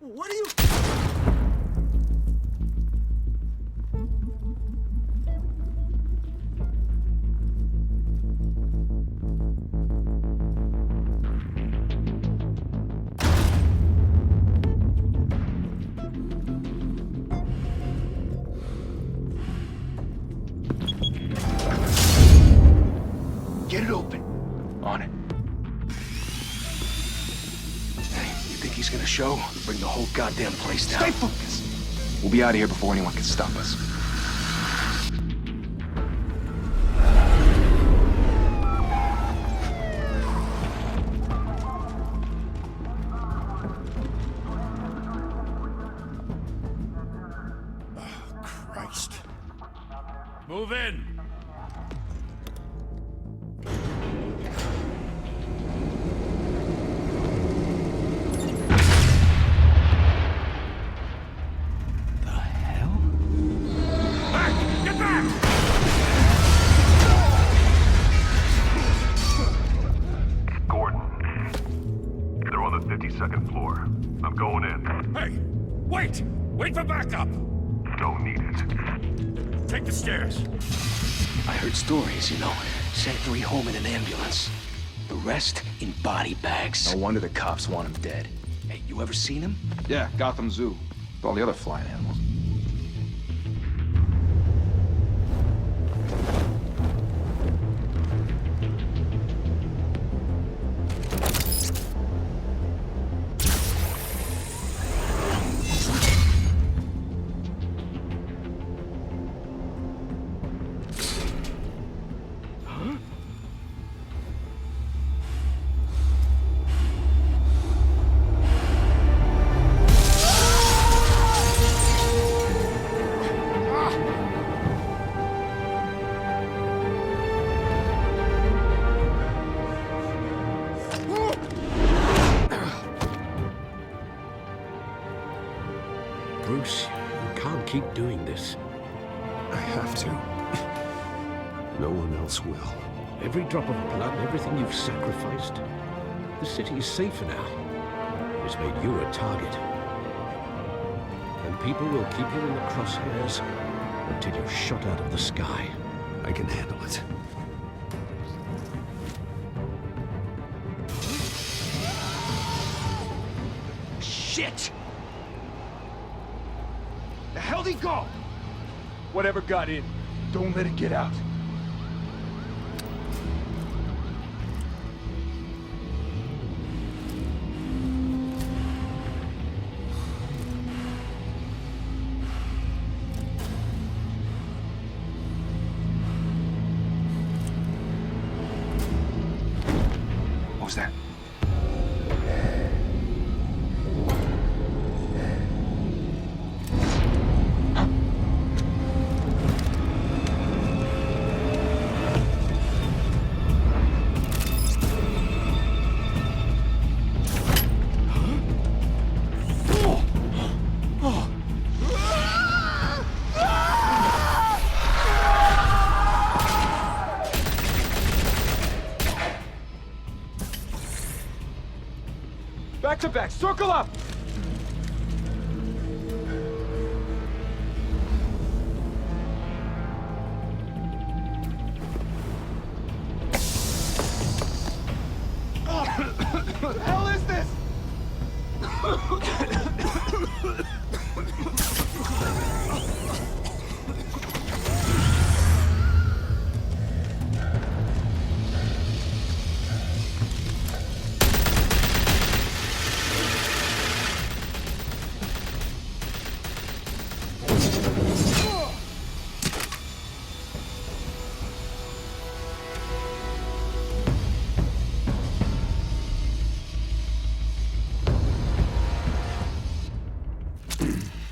What are you... Get it open. On it. Hey, you think he's gonna show? Bring the whole goddamn place down. Stay focused. We'll be out of here before anyone can stop us. Oh, Christ. Move in! Second floor. I'm going in. Hey! Wait! Wait for backup! Don't need it. Take the stairs. I heard stories, you know. Sent 3 home in an ambulance. The rest in body bags. No wonder the cops want him dead. Hey, you ever seen him? Yeah, Gotham Zoo. With all the other flying animals. Bruce, you can't keep doing this. I have to. No one else will. Every drop of blood, everything you've sacrificed. The city is safer now. It's made you a target. And people will keep you in the crosshairs until you're shot out of the sky. I can handle it. Shit! The hell'd he go? Whatever got in, don't let it get out. What was that? Back to back, circle up! What the hell is this?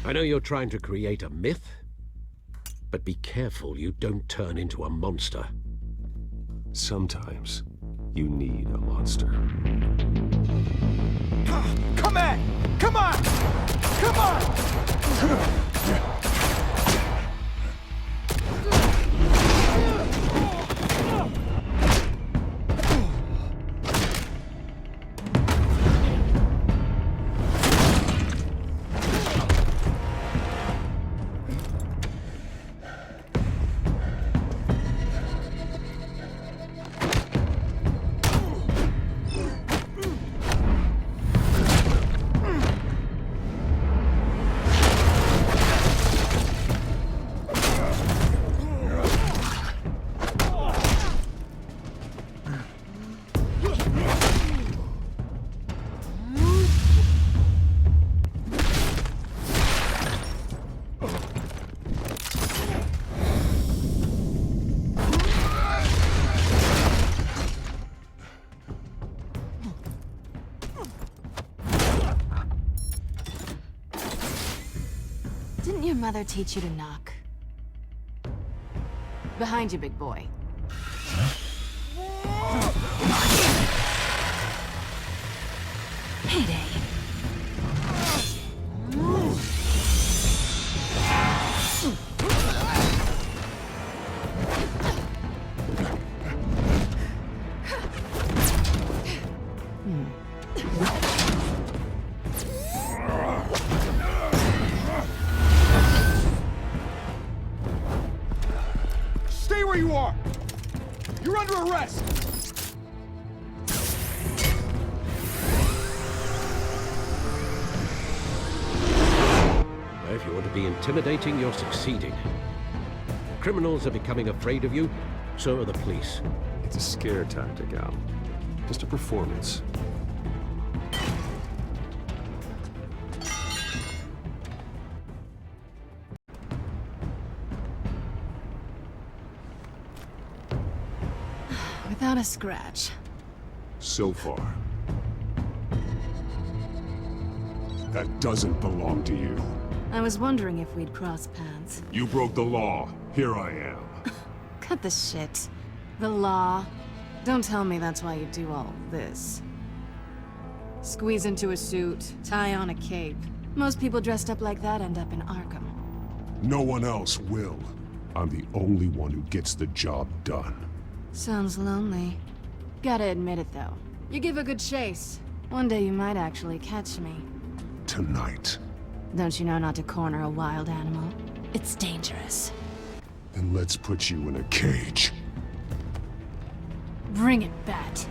I know you're trying to create a myth, but be careful you don't turn into a monster. Sometimes you need a monster. Come on! Come on! Come on! Didn't your mother teach you to knock? Behind you, big boy. Payday. Stay where you are! You're under arrest! If you want to be intimidating, you're succeeding. Criminals are becoming afraid of you, so are the police. It's a scare tactic, Al. Just a performance. Without a scratch. So far. That doesn't belong to you. I was wondering if we'd cross paths. You broke the law. Here I am. Cut the shit. The law. Don't tell me that's why you do all this. Squeeze into a suit, tie on a cape. Most people dressed up like that end up in Arkham. No one else will. I'm the only one who gets the job done. Sounds lonely. Gotta admit it, though. You give a good chase. One day you might actually catch me. Tonight. Don't you know not to corner a wild animal? It's dangerous. Then let's put you in a cage. Bring it, Bat.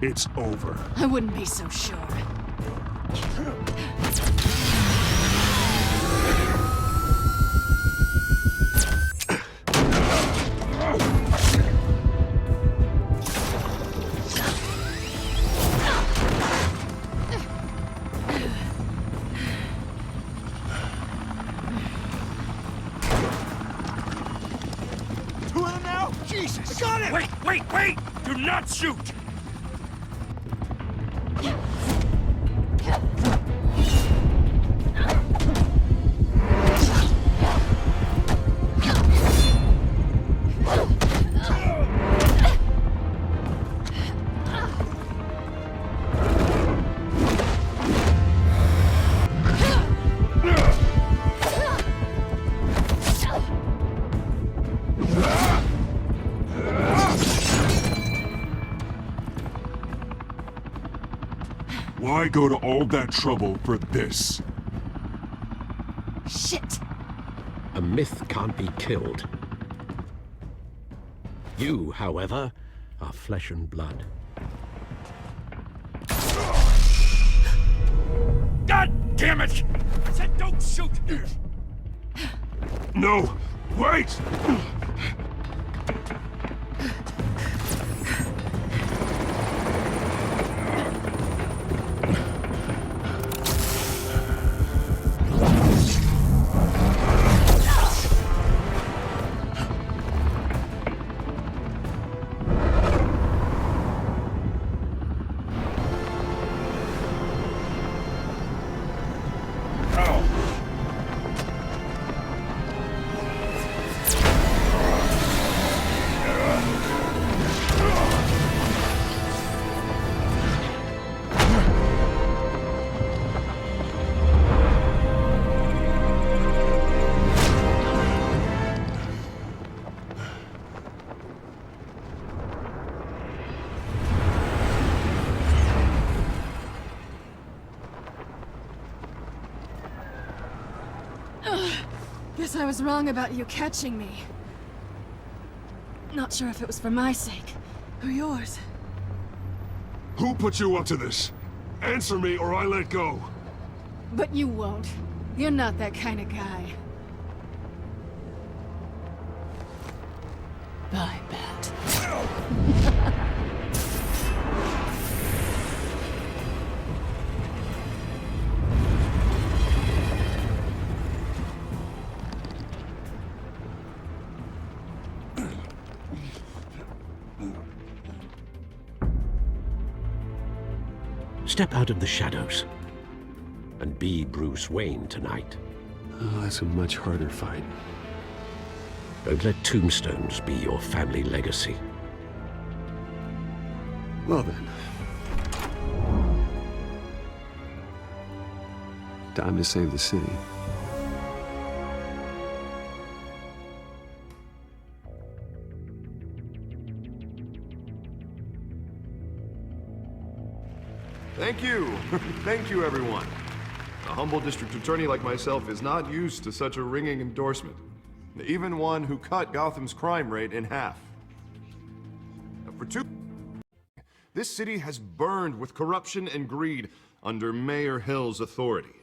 It's over. I wouldn't be so sure. Two of them now? Jesus! I got him! Wait! Do not shoot! Why go to all that trouble for this? Shit! A myth can't be killed. You, however, are flesh and blood. God damn it! I said don't shoot! No! Wait! Guess I was wrong about you catching me. Not sure if it was for my sake, or yours. Who put you up to this? Answer me or I let go. But you won't. You're not that kind of guy. I bet. Step out of the shadows and be Bruce Wayne tonight. Oh, that's a much harder fight. Don't let tombstones be your family legacy. Well then. Time to save the city. Thank you. Thank you, everyone. A humble district attorney like myself is not used to such a ringing endorsement. Even one who cut Gotham's crime rate in half. This city has burned with corruption and greed under Mayor Hill's authority.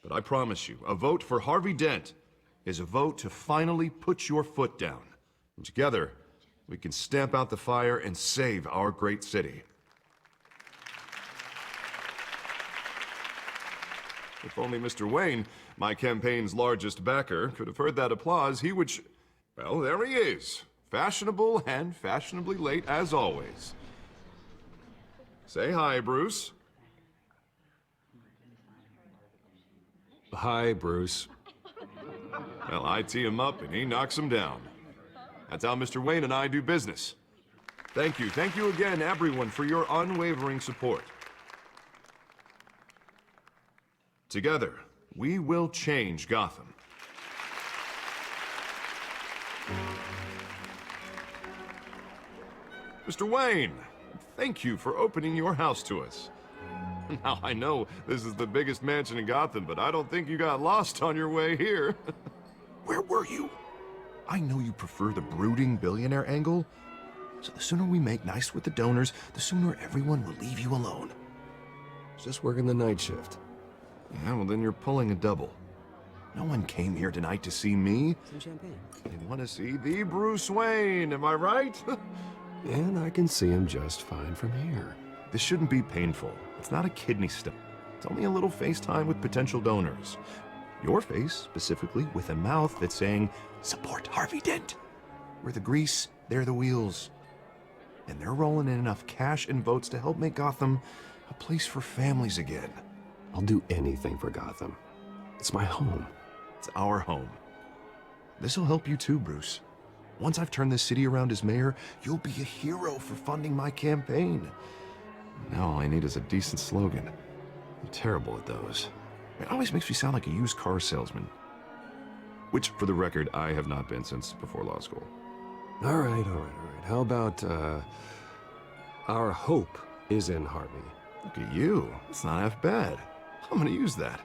But I promise you, a vote for Harvey Dent is a vote to finally put your foot down. And together, we can stamp out the fire and save our great city. If only Mr. Wayne, my campaign's largest backer, could have heard that applause, he would well, there he is. Fashionable and fashionably late as always. Say hi, Bruce. Hi, Bruce. Well, I tee him up and he knocks him down. That's how Mr. Wayne and I do business. Thank you again, everyone, for your unwavering support. Together, we will change Gotham. Mr. Wayne, thank you for opening your house to us. Now, I know this is the biggest mansion in Gotham, but I don't think you got lost on your way here. Where were you? I know you prefer the brooding billionaire angle, so the sooner we make nice with the donors, the sooner everyone will leave you alone. Just working the night shift. Yeah, well then you're pulling a double. No one came here tonight to see me. Some champagne. They want to see the Bruce Wayne, am I right? And I can see him just fine from here. This shouldn't be painful. It's not a kidney stone. It's only a little FaceTime with potential donors. Your face, specifically, with a mouth that's saying, support Harvey Dent. We're the grease, they're the wheels. And they're rolling in enough cash and votes to help make Gotham a place for families again. I'll do anything for Gotham. It's my home. It's our home. This'll help you too, Bruce. Once I've turned this city around as mayor, you'll be a hero for funding my campaign. Now all I need is a decent slogan. I'm terrible at those. It always makes me sound like a used car salesman. Which, for the record, I have not been since before law school. All right. How about, our hope is in Harvey? Look at you. It's not half bad. I'm gonna use that.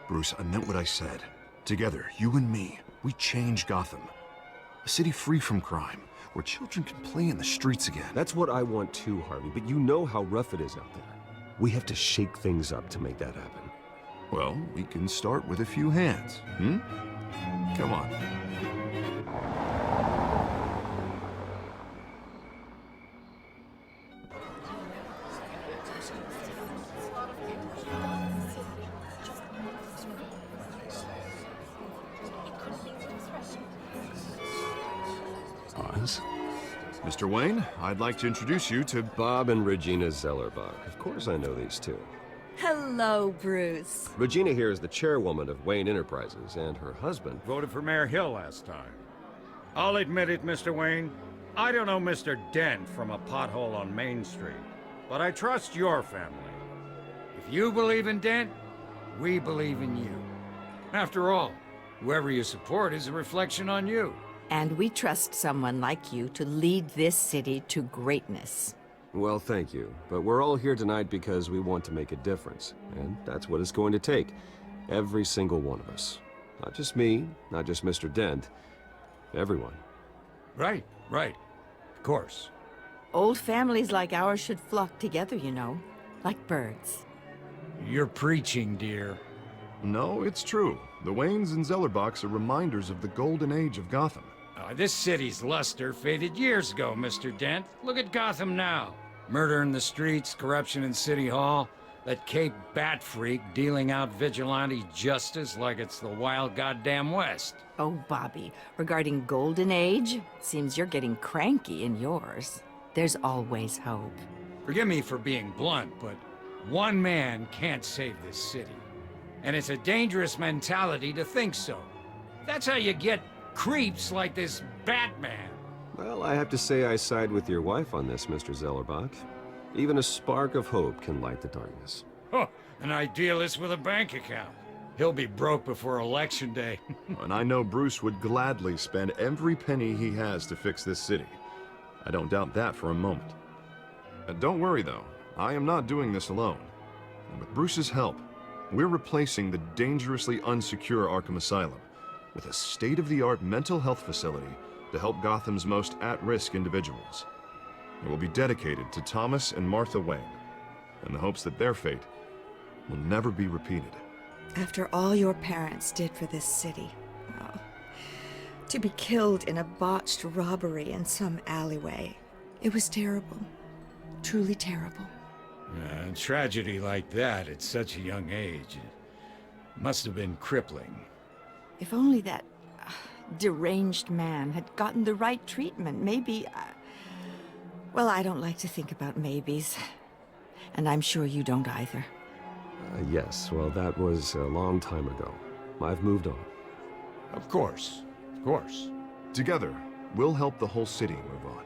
Bruce, I meant what I said. Together, you and me, we change Gotham. A city free from crime, where children can play in the streets again. That's what I want too, Harvey, but you know how rough it is out there. We have to shake things up to make that happen. Well, we can start with a few hands, hmm? Come on. Pause. Mr. Wayne, I'd like to introduce you to Bob and Regina Zellerbach. Of course I know these two. Hello, Bruce. Regina here is the chairwoman of Wayne Enterprises, and her husband... Voted for Mayor Hill last time. I'll admit it, Mr. Wayne. I don't know Mr. Dent from a pothole on Main Street, but I trust your family. If you believe in Dent, we believe in you. After all, whoever you support is a reflection on you. And we trust someone like you to lead this city to greatness. Well, thank you. But we're all here tonight because we want to make a difference. And that's what it's going to take. Every single one of us. Not just me, not just Mr. Dent. Everyone. Right, right. Of course. Old families like ours should flock together, you know, like birds. You're preaching, dear. No, it's true. The Waynes and Zellerbachs are reminders of the golden age of Gotham. This city's luster faded years ago, Mr. Dent. Look at Gotham now. Murder in the streets, corruption in City Hall, that Cape Bat freak dealing out vigilante justice like it's the wild goddamn West. Oh, Bobby, regarding Golden Age, seems you're getting cranky in yours. There's always hope. Forgive me for being blunt, but one man can't save this city. And it's a dangerous mentality to think so. That's how you get creeps like this Batman. Well, I have to say I side with your wife on this, Mr. Zellerbach. Even a spark of hope can light the darkness. Oh, an idealist with a bank account. He'll be broke before Election Day. And I know Bruce would gladly spend every penny he has to fix this city. I don't doubt that for a moment. Don't worry, though. I am not doing this alone. And with Bruce's help, we're replacing the dangerously unsecure Arkham Asylum with a state-of-the-art mental health facility to help Gotham's most at-risk individuals. It will be dedicated to Thomas and Martha Wayne, in the hopes that their fate will never be repeated. After all your parents did for this city, to be killed in a botched robbery in some alleyway, it was terrible. Truly terrible. A tragedy like that at such a young age, it must have been crippling. If only that deranged man had gotten the right treatment, maybe... well, I don't like to think about maybes. And I'm sure you don't either. Yes, well, that was a long time ago. I've moved on. Of course, of course. Together, we'll help the whole city move on.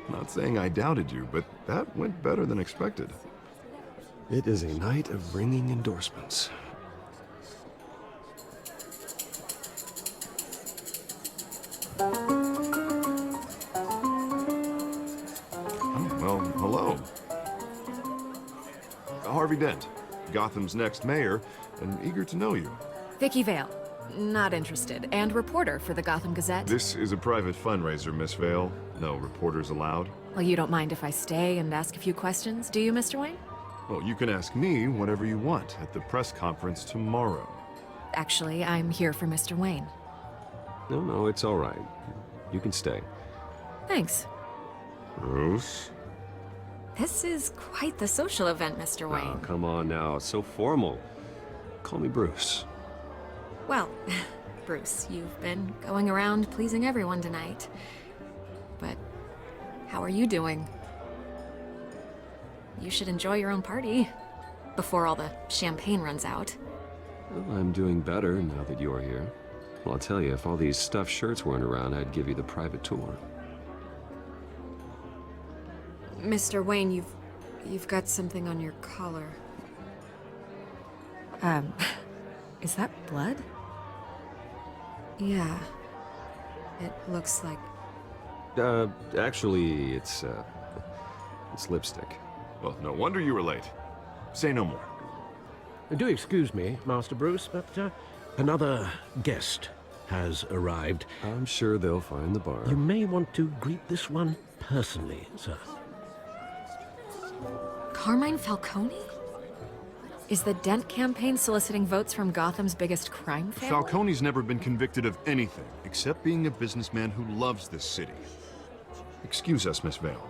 Not saying I doubted you, but that went better than expected. It is a night of ringing endorsements. Well, hello. Harvey Dent, Gotham's next mayor, and eager to know you. Vicky Vale. Not interested. And reporter for the Gotham Gazette. This is a private fundraiser, Miss Vale. No reporters allowed. Well, you don't mind if I stay and ask a few questions, do you, Mr. Wayne? Well, you can ask me whatever you want at the press conference tomorrow. Actually, I'm here for Mr. Wayne. No, it's all right. You can stay. Thanks. Bruce? This is quite the social event, Mr. Wayne. Oh, come on now. It's so formal. Call me Bruce. Well, Bruce, you've been going around pleasing everyone tonight. But how are you doing? You should enjoy your own party before all the champagne runs out. Well, I'm doing better now that you're here. Well, I'll tell you, if all these stuffed shirts weren't around, I'd give you the private tour. Mr. Wayne, you've got something on your collar. Is that blood? Yeah. It looks like... Actually, it's lipstick. Well, no wonder you were late. Say no more. Do excuse me, Master Bruce, but another guest has arrived. I'm sure they'll find the bar. You may want to greet this one personally, sir. Carmine Falcone? Is the Dent campaign soliciting votes from Gotham's biggest crime family? Falcone's never been convicted of anything except being a businessman who loves this city. Excuse us, Miss Vale.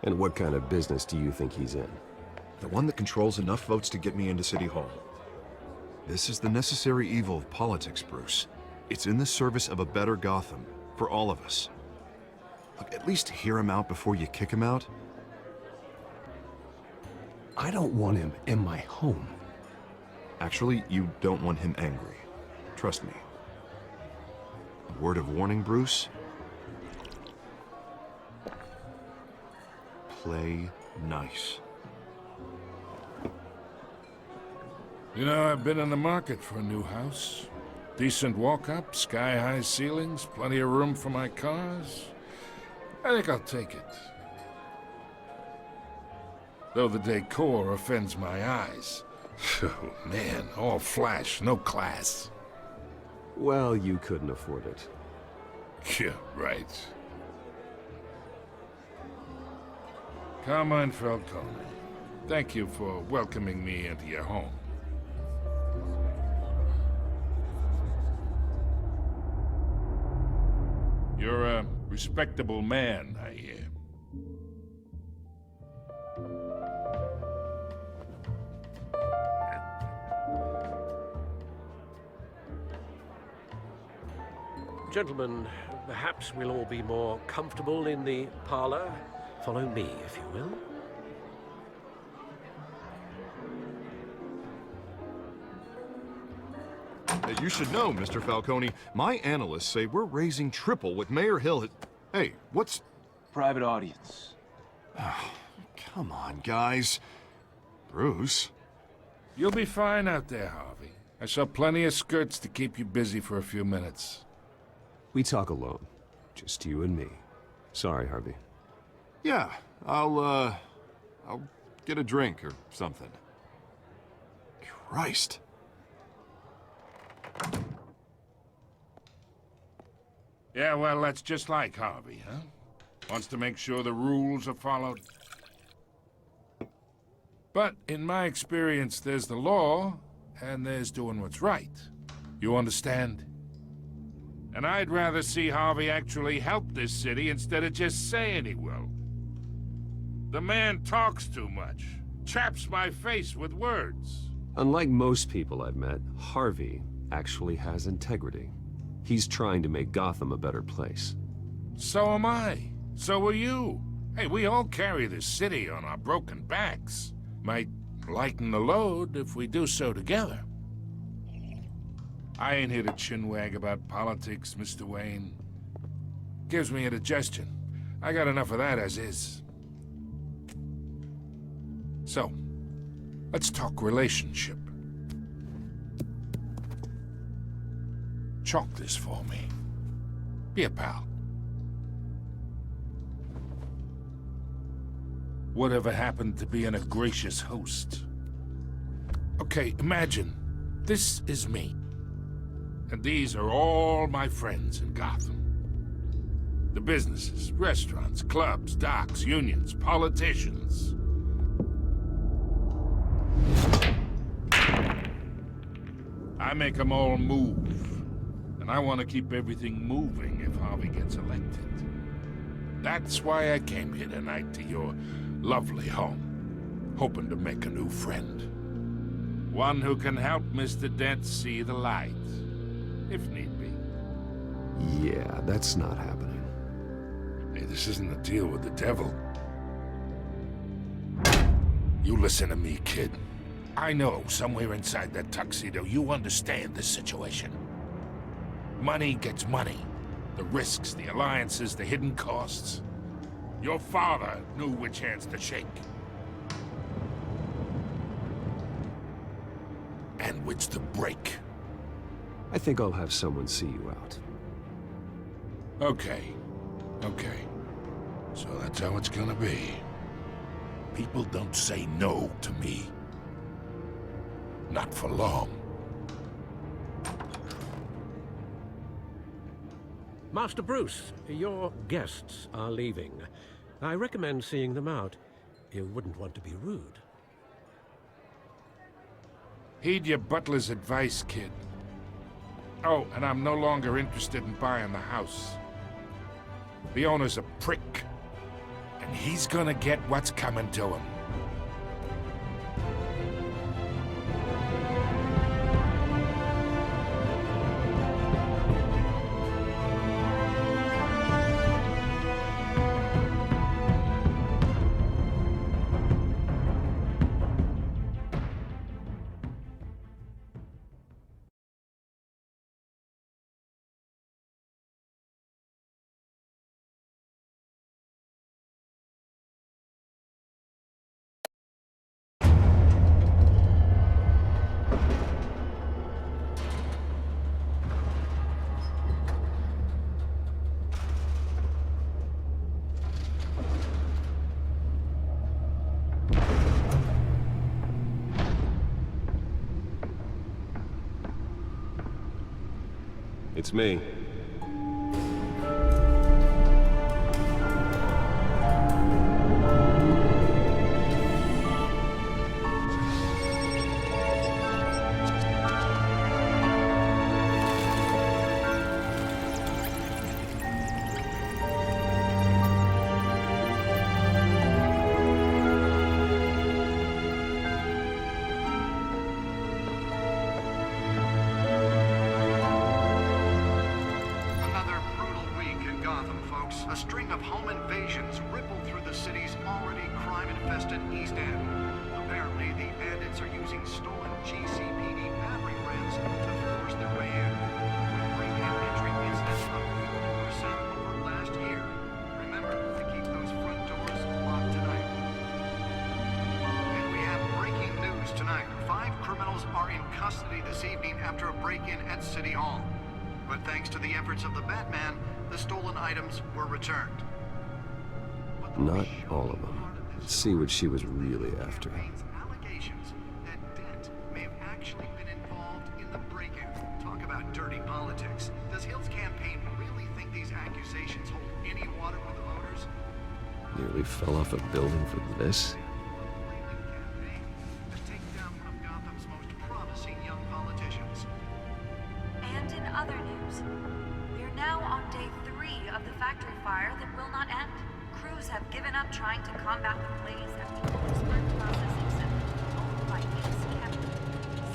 And what kind of business do you think he's in? The one that controls enough votes to get me into City Hall. This is the necessary evil of politics, Bruce. It's in the service of a better Gotham, for all of us. Look, at least hear him out before you kick him out. I don't want him in my home. Actually, you don't want him angry. Trust me. A word of warning, Bruce. Play nice. You know, I've been in the market for a new house. Decent walk-up, sky-high ceilings, plenty of room for my cars. I think I'll take it. Though the decor offends my eyes. Oh, man, all flash, no class. Well, you couldn't afford it. Yeah, right. Carmine Falcone, thank you for welcoming me into your home. You're a respectable man, I hear. Gentlemen, perhaps we'll all be more comfortable in the parlor. Follow me, if you will. You should know, Mr. Falcone, my analysts say we're raising triple what Mayor Hill had... Hey, what's... Private audience. Oh, come on, guys. Bruce? You'll be fine out there, Harvey. I saw plenty of skirts to keep you busy for a few minutes. We talk alone. Just you and me. Sorry, Harvey. Yeah, I'll get a drink or something. Christ. Yeah, well, that's just like Harvey, huh? Wants to make sure the rules are followed. But in my experience, there's the law, and there's doing what's right. You understand? And I'd rather see Harvey actually help this city instead of just saying he will. The man talks too much. Chaps my face with words. Unlike most people I've met, Harvey actually has integrity. He's trying to make Gotham a better place. So am I. So are you. Hey, we all carry this city on our broken backs. Might lighten the load if we do so together. I ain't here to chinwag about politics, Mr. Wayne. Gives me indigestion. I got enough of that as is. So, let's talk relationship. Chalk this for me. Be a pal. Whatever happened to being a gracious host? Okay, imagine, this is me. And these are all my friends in Gotham. The businesses, restaurants, clubs, docks, unions, politicians. I make them all move. And I want to keep everything moving if Harvey gets elected. That's why I came here tonight to your lovely home, hoping to make a new friend. One who can help Mr. Dent see the light, if need be. Yeah, that's not happening. Hey, this isn't a deal with the devil. You listen to me, kid. I know somewhere inside that tuxedo you understand this situation. Money gets money. The risks, the alliances, the hidden costs. Your father knew which hands to shake. And which to break. I think I'll have someone see you out. Okay. Okay. So that's how it's gonna be. People don't say no to me. Not for long. Master Bruce, your guests are leaving. I recommend seeing them out. You wouldn't want to be rude. Heed your butler's advice, kid. Oh, and I'm no longer interested in buying the house. The owner's a prick. And he's gonna get what's coming to him. It's me. A string of home invasions rippled through the city's already crime-infested East End. Apparently, the bandits are using stolen GCPD battering rams to force their way in. Break-in entry incidents up 4% over last year. Remember to keep those front doors locked tonight. And we have breaking news tonight. 5 criminals are in custody this evening after a break-in at City Hall. But thanks to the efforts of the Batman, the stolen items were returned. Not all of them. Let's see what she was really after. Allegations that Dent may have actually been involved in the break-in. Talk about dirty politics. Does Hill's campaign really think these accusations hold any water with the voters? Nearly fell off a building for this? The takedown of Gotham's most promising young politicians. And in other news, we're now on day 3 of the factory fire that will not end. Crews have given up trying to combat the blaze at the Orangeburg processing center owned by EC Chemical.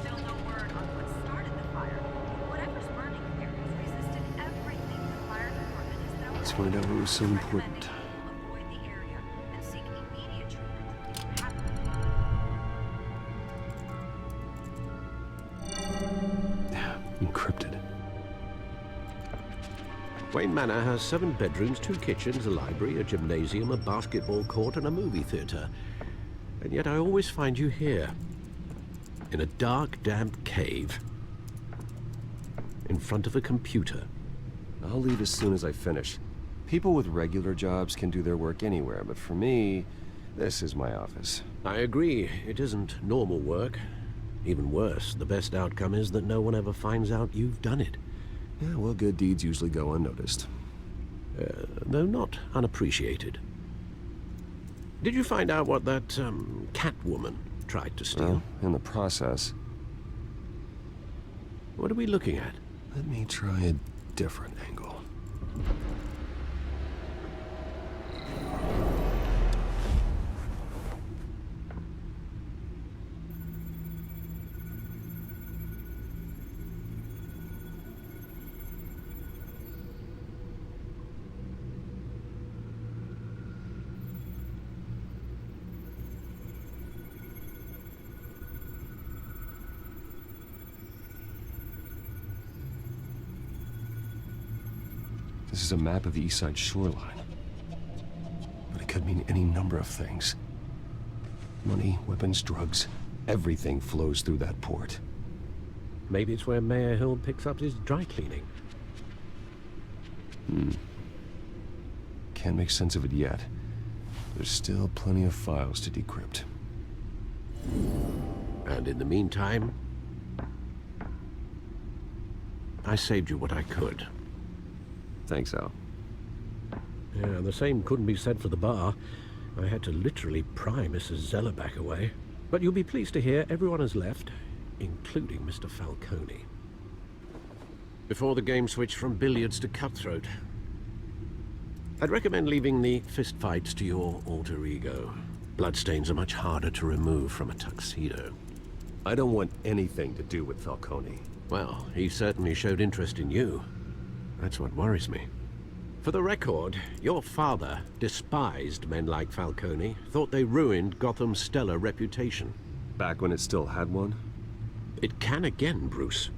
Still no word on what started the fire. Whatever's burning here has resisted everything the fire department has thrown. Let's find out what was so important. Avoid the area and seek immediate treatment if you have Encrypted. Wayne Manor has 7 bedrooms, 2 kitchens, a library, a gymnasium, a basketball court, and a movie theater. And yet I always find you here, in a dark, damp cave, in front of a computer. I'll leave as soon as I finish. People with regular jobs can do their work anywhere, but for me, this is my office. I agree. It isn't normal work. Even worse, the best outcome is that no one ever finds out you've done it. Yeah, well, good deeds usually go unnoticed. Though not unappreciated. Did you find out what that, Catwoman tried to steal? Well, in the process. What are we looking at? Let me try a different angle. This is a map of the East Side shoreline. But it could mean any number of things. Money, weapons, drugs, everything flows through that port. Maybe it's where Mayor Hill picks up his dry cleaning. Can't make sense of it yet. There's still plenty of files to decrypt. And in the meantime, I saved you what I could. Thanks, Al. Yeah, the same couldn't be said for the bar. I had to literally pry Mrs. Zeller back away. But you'll be pleased to hear everyone has left, including Mr. Falcone. Before the game switched from billiards to cutthroat. I'd recommend leaving the fistfights to your alter ego. Bloodstains are much harder to remove from a tuxedo. I don't want anything to do with Falcone. Well, he certainly showed interest in you. That's what worries me. For the record, your father despised men like Falcone, thought they ruined Gotham's stellar reputation. Back when it still had one? It can again, Bruce.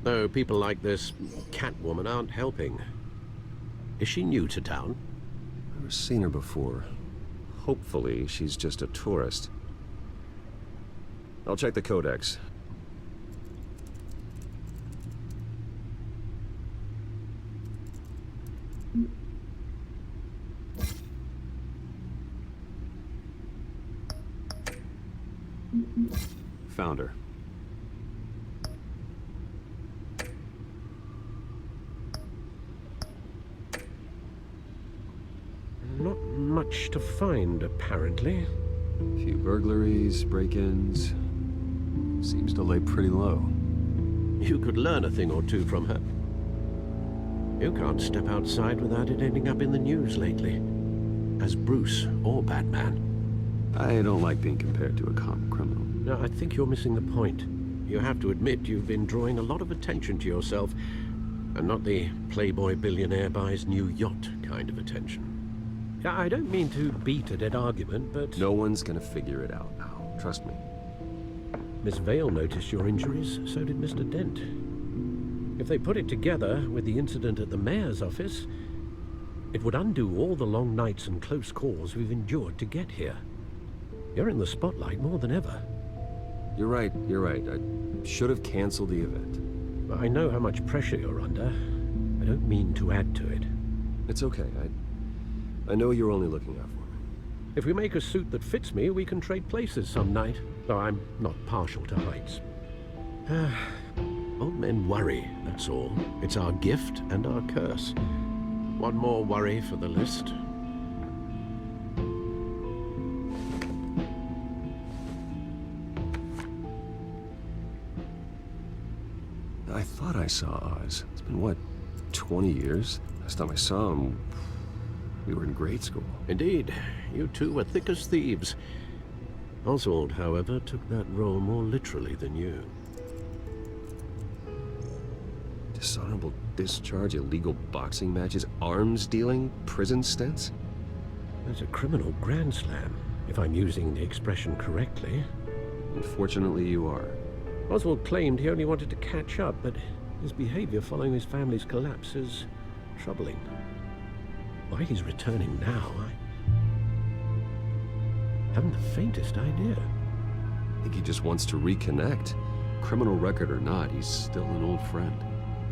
Though people like this Catwoman aren't helping. Is she new to town? Never seen her before. Hopefully, she's just a tourist. I'll check the codex. Found her. Not much to find, apparently. A few burglaries, break-ins. Seems to lay pretty low. You could learn a thing or two from her. You can't step outside without it ending up in the news lately. As Bruce or Batman. I don't like being compared to a common criminal. No, I think you're missing the point. You have to admit you've been drawing a lot of attention to yourself, and not the playboy billionaire buys new yacht kind of attention. I don't mean to beat a dead argument, but... No one's gonna figure it out now. Trust me. Miss Vale noticed your injuries, so did Mr. Dent. If they put it together with the incident at the mayor's office, it would undo all the long nights and close calls we've endured to get here. You're in the spotlight more than ever. You're right. I should have canceled the event. I know how much pressure you're under. I don't mean to add to it. It's okay. I know you're only looking out for me. If we make a suit that fits me, we can trade places some night, though I'm not partial to heights. Old men worry, that's all. It's our gift and our curse. One more worry for the list. I thought I saw Oz. It's been, what, 20 years? Last time I saw him, we were in grade school. Indeed. You two were thick as thieves. Oswald, however, took that role more literally than you. Dishonorable discharge, illegal boxing matches, arms dealing, prison stints? That's a criminal grand slam, if I'm using the expression correctly. Unfortunately, you are. Oswald claimed he only wanted to catch up, but his behavior following his family's collapse is troubling. Why he's returning now, I haven't the faintest idea. I think he just wants to reconnect. Criminal record or not, he's still an old friend.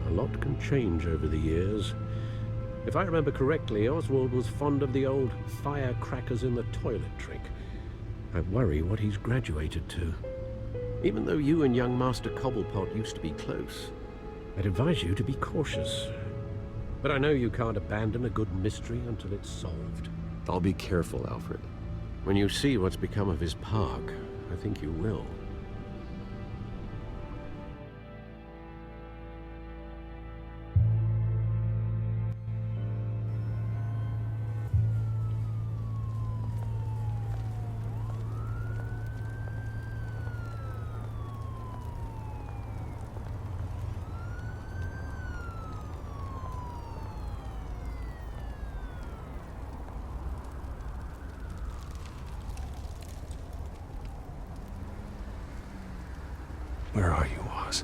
A lot can change over the years. If I remember correctly, Oswald was fond of the old firecrackers in the toilet trick. I worry what he's graduated to. Even though you and young Master Cobblepot used to be close, I'd advise you to be cautious. But I know you can't abandon a good mystery until it's solved. I'll be careful, Alfred. When you see what's become of his park, I think you will. Where are you, Oz?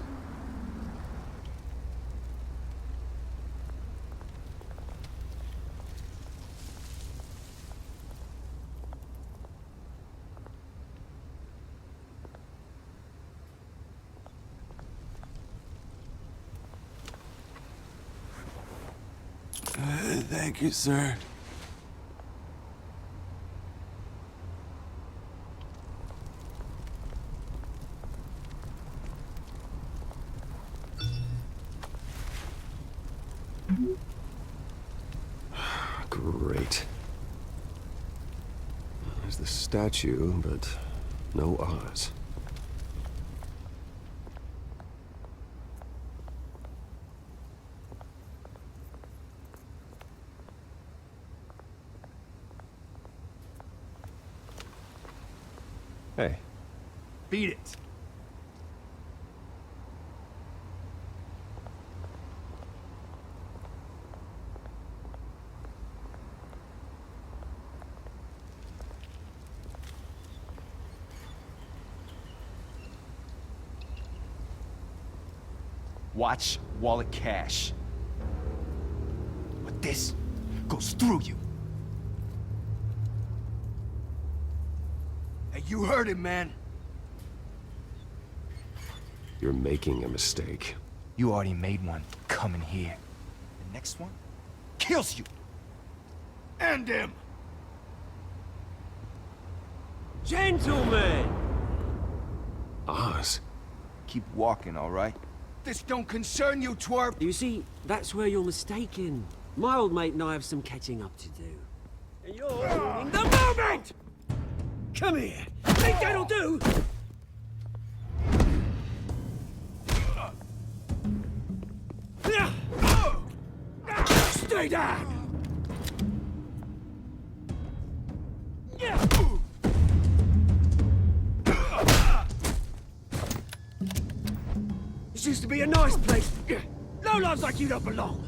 Thank you, sir. Great. There's the statue, but no Oz. Hey. Beat it. Watch wallet cash. But this goes through you. Hey, you heard him, man. You're making a mistake. You already made one coming here. The next one kills you. End him. Gentlemen! Oz. Keep walking, all right? This don't concern you, twerp. You see, that's where you're mistaken. My old mate and I have some catching up to do. And Come here. Think that'll do? Stay down! This used to be a nice place. No lives like you don't belong.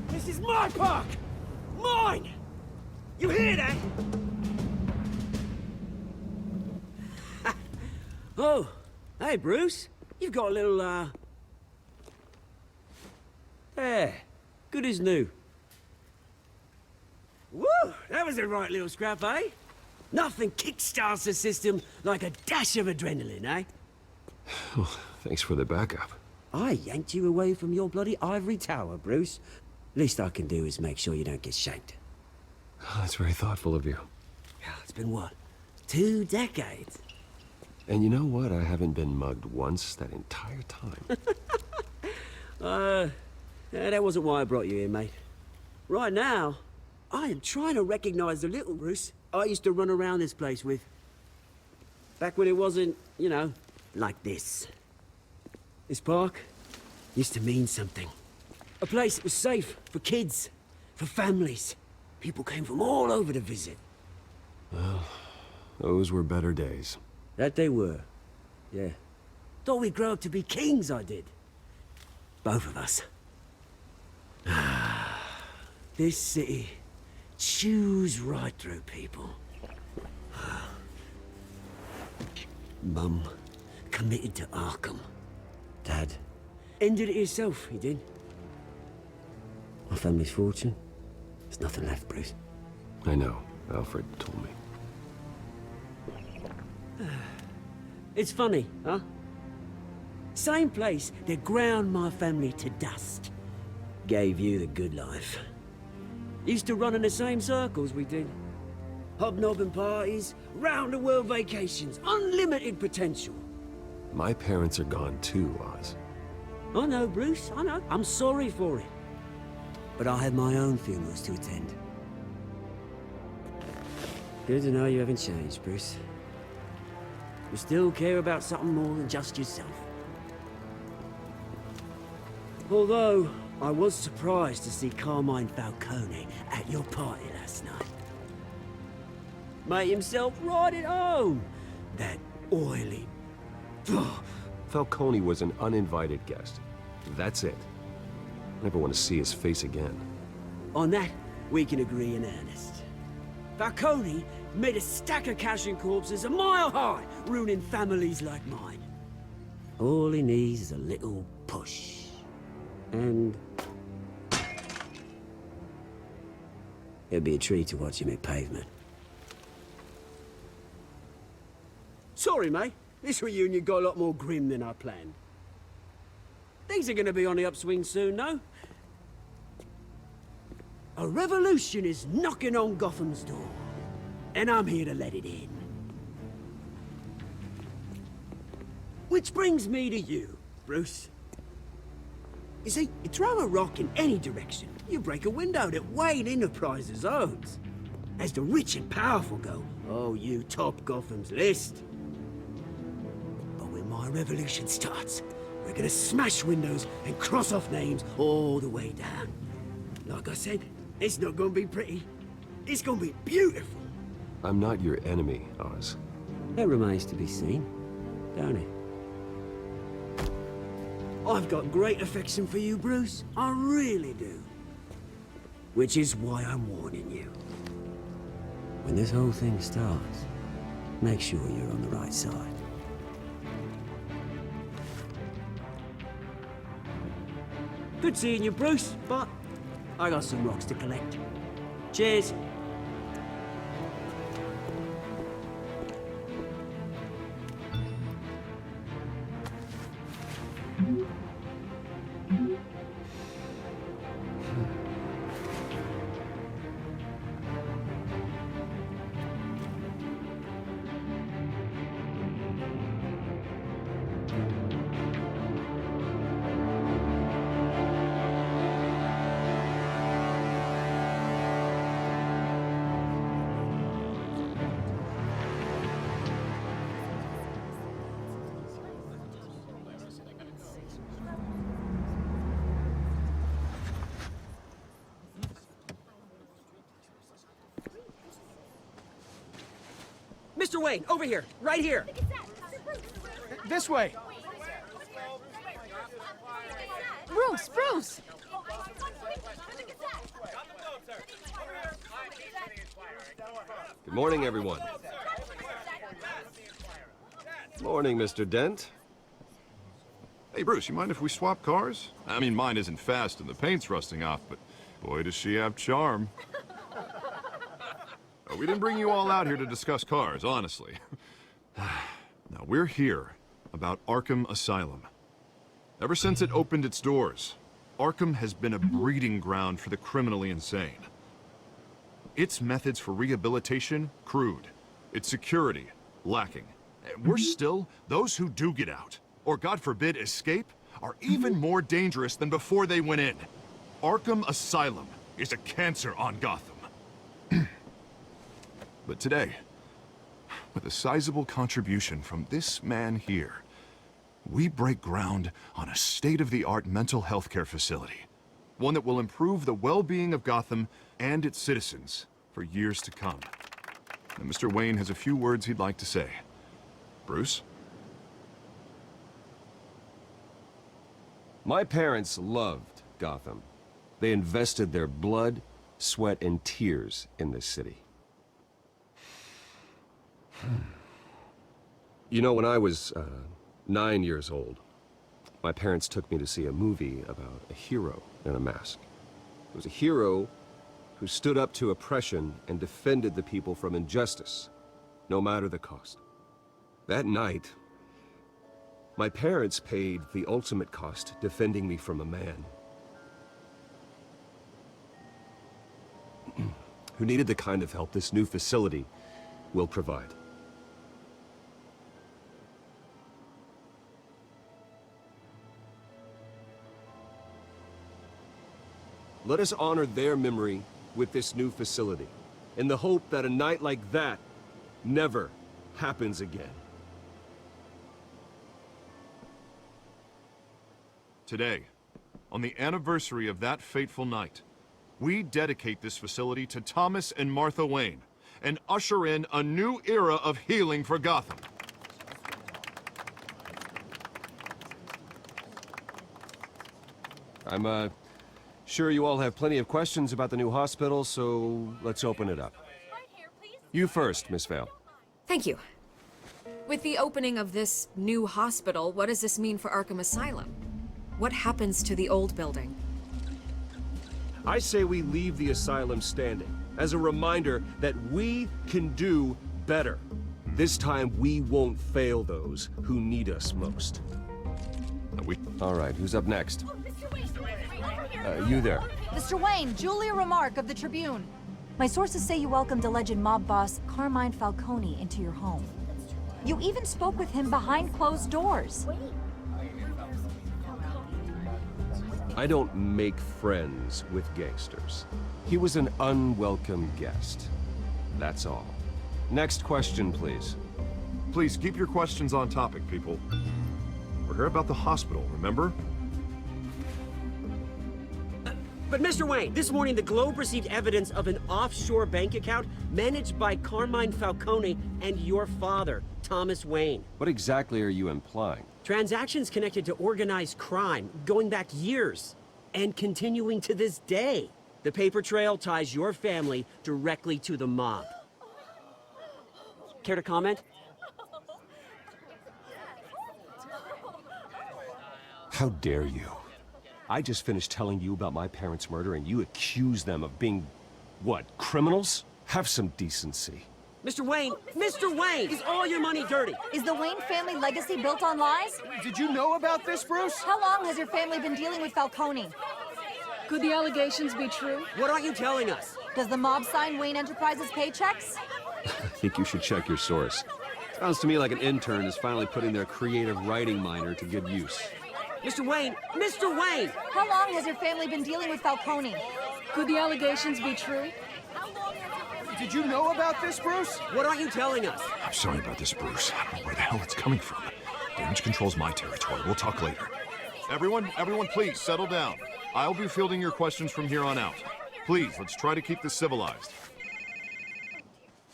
This is my park! Mine! You hear that? Oh, hey, Bruce. You've got a little, There. Good as new. Woo! That was a right little scrap, eh? Nothing kickstarts the system like a dash of adrenaline, eh? Oh, thanks for the backup. I yanked you away from your bloody ivory tower, Bruce. Least I can do is make sure you don't get shanked. Oh, that's very thoughtful of you. Yeah, it's been what? 2 decades? And you know what? I haven't been mugged once that entire time. Yeah, that wasn't why I brought you here, mate. Right now, I am trying to recognize the little Bruce I used to run around this place with. Back when it wasn't, you know, like this. This park used to mean something. A place that was safe for kids, for families. People came from all over to visit. Well, those were better days. That they were. Yeah. Thought we'd grow up to be kings, I did. Both of us. This city chews right through people. Mum committed to Arkham. Dad ended it himself, he did. My family's fortune. There's nothing left, Bruce. I know. Alfred told me. It's funny, huh? Same place that ground my family to dust. Gave you the good life. Used to run in the same circles we did. Hobnobbing parties, round-the-world vacations, unlimited potential. My parents are gone too, Oz. I know, Bruce, I know. I'm sorry for it. But I have my own funerals to attend. Good to know you haven't changed, Bruce. You still care about something more than just yourself. Although, I was surprised to see Carmine Falcone at your party last night. Made himself right at home. That oily... Falcone was an uninvited guest. That's it. Never want to see his face again. On that, we can agree in earnest. Falcone made a stack of cash and corpses a mile high, ruining families like mine. All he needs is a little push. And... it'd be a treat to watch him hit pavement. Sorry, mate. This reunion got a lot more grim than I planned. Things are gonna be on the upswing soon, no? A revolution is knocking on Gotham's door. And I'm here to let it in. Which brings me to you, Bruce. You see, you throw a rock in any direction, you break a window that Wayne Enterprises owns. As the rich and powerful go, oh, you top Gotham's list. But when my revolution starts, we're gonna smash windows and cross off names all the way down. Like I said, it's not gonna be pretty. It's gonna be beautiful. I'm not your enemy, Oz. That remains to be seen, don't it? I've got great affection for you, Bruce. I really do. Which is why I'm warning you. When this whole thing starts, make sure you're on the right side. Good seeing you, Bruce, but I got some rocks to collect. Cheers. Mr. Wayne, over here, right here. This way. Bruce! Good morning, everyone. Morning, Mr. Dent. Hey, Bruce, you mind if we swap cars? I mean, mine isn't fast and the paint's rusting off, but boy, does she have charm. We didn't bring you all out here to discuss cars, honestly. Now, we're here about Arkham Asylum. Ever since it opened its doors, Arkham has been a breeding ground for the criminally insane. Its methods for rehabilitation, crude. Its security, lacking. Worse still, those who do get out, or God forbid escape, are even more dangerous than before they went in. Arkham Asylum is a cancer on Gotham. But today, with a sizable contribution from this man here, we break ground on a state-of-the-art mental health care facility. One that will improve the well-being of Gotham and its citizens for years to come. And Mr. Wayne has a few words he'd like to say. Bruce? My parents loved Gotham. They invested their blood, sweat, and tears in this city. You know, when I was 9 years old, my parents took me to see a movie about a hero in a mask. It was a hero who stood up to oppression and defended the people from injustice, no matter the cost. That night, my parents paid the ultimate cost defending me from a man who needed the kind of help this new facility will provide. Let us honor their memory with this new facility, in the hope that a night like that never happens again. Today, on the anniversary of that fateful night, we dedicate this facility to Thomas and Martha Wayne, and usher in a new era of healing for Gotham. I'm, sure you all have plenty of questions about the new hospital, so let's open it up. You first, Miss Vale. Thank you. With the opening of this new hospital, what does this mean for Arkham Asylum? What happens to the old building? I say we leave the asylum standing, as a reminder that we can do better. This time, we won't fail those who need us most. All right, who's up next? You there. Mr. Wayne, Julia Remark of the Tribune. My sources say you welcomed alleged mob boss Carmine Falcone into your home. You even spoke with him behind closed doors. I don't make friends with gangsters. He was an unwelcome guest. That's all. Next question, please. Please keep your questions on topic, people. We're here about the hospital, remember? But Mr. Wayne, this morning the Globe received evidence of an offshore bank account managed by Carmine Falcone and your father, Thomas Wayne. What exactly are you implying? Transactions connected to organized crime, going back years, and continuing to this day. The paper trail ties your family directly to the mob. Care to comment? How dare you? I just finished telling you about my parents' murder and you accuse them of being, what, criminals? Have some decency. Mr. Wayne, is all your money dirty? Is the Wayne family legacy built on lies? Did you know about this, Bruce? How long has your family been dealing with Falcone? Could the allegations be true? What aren't you telling us? Does the mob sign Wayne Enterprises paychecks? I think you should check your source. Sounds to me like an intern is finally putting their creative writing minor to good use. Mr. Wayne! How long has your family been dealing with Falcone? Could the allegations be true? Did you know about this, Bruce? What aren't you telling us? I'm sorry about this, Bruce. I don't know where the hell it's coming from. Damage control's my territory. We'll talk later. Everyone, please, settle down. I'll be fielding your questions from here on out. Please, let's try to keep this civilized.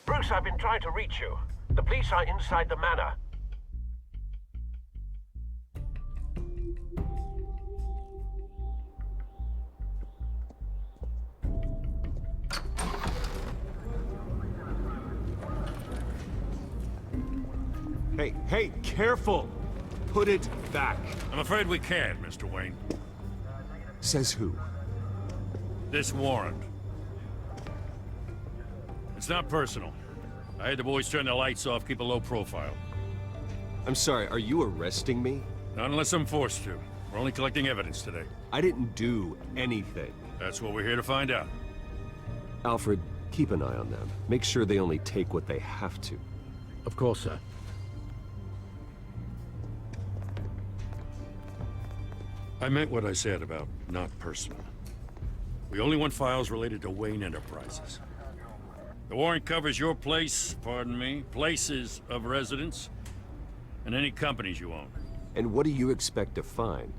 Bruce, I've been trying to reach you. The police are inside the manor. Hey, careful! Put it back. I'm afraid we can't, Mr. Wayne. Says who? This warrant. It's not personal. I had the boys turn the lights off, keep a low profile. I'm sorry, are you arresting me? Not unless I'm forced to. We're only collecting evidence today. I didn't do anything. That's what we're here to find out. Alfred, keep an eye on them. Make sure they only take what they have to. Of course, sir. I meant what I said about not personal. We only want files related to Wayne Enterprises. The warrant covers your place, pardon me, places of residence, and any companies you own. And what do you expect to find?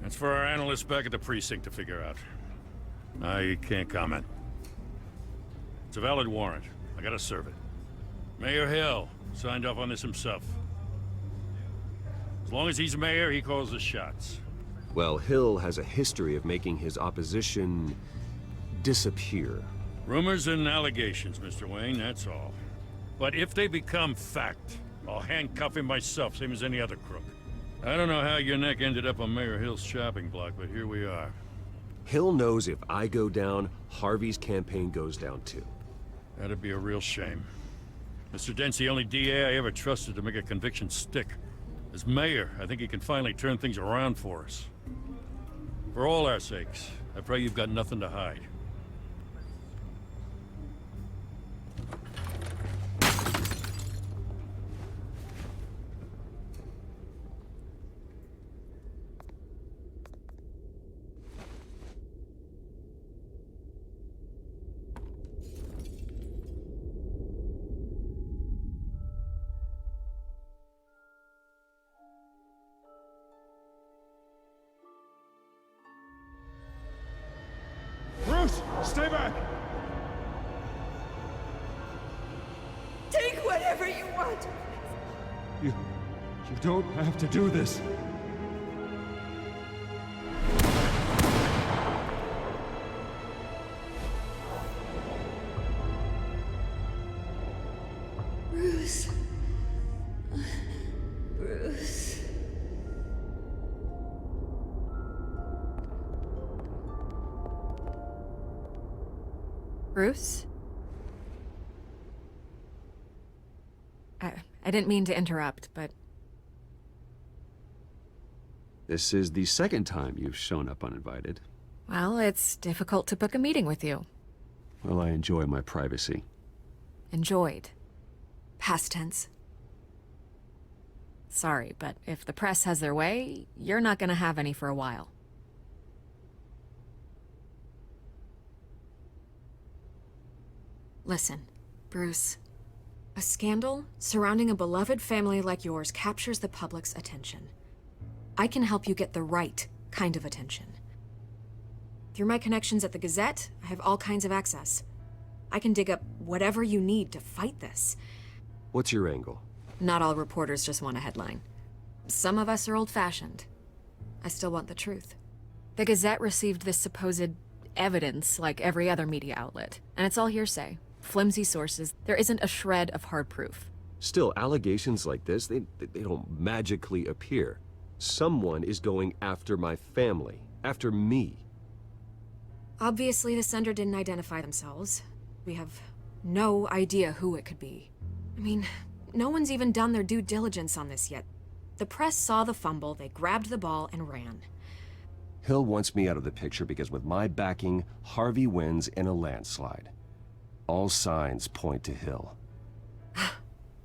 That's for our analysts back at the precinct to figure out. I can't comment. It's a valid warrant. I gotta serve it. Mayor Hill signed off on this himself. As long as he's mayor, he calls the shots. Well, Hill has a history of making his opposition disappear. Rumors and allegations, Mr. Wayne, that's all. But if they become fact, I'll handcuff him myself, same as any other crook. I don't know how your neck ended up on Mayor Hill's shopping block, but here we are. Hill knows if I go down, Harvey's campaign goes down too. That'd be a real shame. Mr. Dent's the only DA I ever trusted to make a conviction stick. As mayor, I think he can finally turn things around for us. For all our sakes, I pray you've got nothing to hide. Bruce, stay back! Take whatever you want. You don't have to do this. Bruce. Bruce. Bruce? I didn't mean to interrupt, but... This is the second time you've shown up uninvited. Well, it's difficult to book a meeting with you. Well, I enjoy my privacy. Enjoyed. Past tense. Sorry, but if the press has their way, you're not gonna have any for a while. Listen, Bruce. A scandal surrounding a beloved family like yours captures the public's attention. I can help you get the right kind of attention. Through my connections at the Gazette, I have all kinds of access. I can dig up whatever you need to fight this. What's your angle? Not all reporters just want a headline. Some of us are old-fashioned. I still want the truth. The Gazette received this supposed evidence like every other media outlet, and it's all hearsay. Flimsy sources. There isn't a shred of hard proof. Still, allegations like this, they don't magically appear. Someone is going after my family, after me. Obviously, the sender didn't identify themselves. We have no idea who it could be. I mean, no one's even done their due diligence on this yet. The press saw the fumble, they grabbed the ball and ran. Hill wants me out of the picture because with my backing, Harvey wins in a landslide. All signs point to Hill.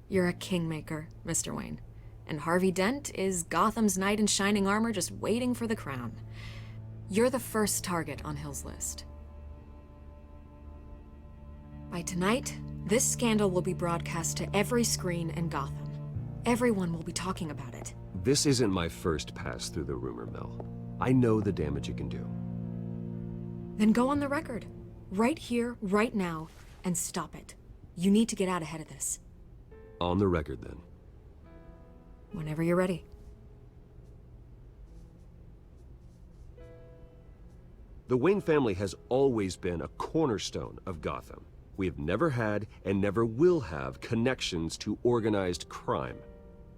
You're a kingmaker, Mr. Wayne. And Harvey Dent is Gotham's knight in shining armor just waiting for the crown. You're the first target on Hill's list. By tonight, this scandal will be broadcast to every screen in Gotham. Everyone will be talking about it. This isn't my first pass through the rumor mill. I know the damage it can do. Then go on the record. Right here, right now, and stop it. You need to get out ahead of this. On the record, then. Whenever you're ready. The Wayne family has always been a cornerstone of Gotham. We have never had and never will have connections to organized crime.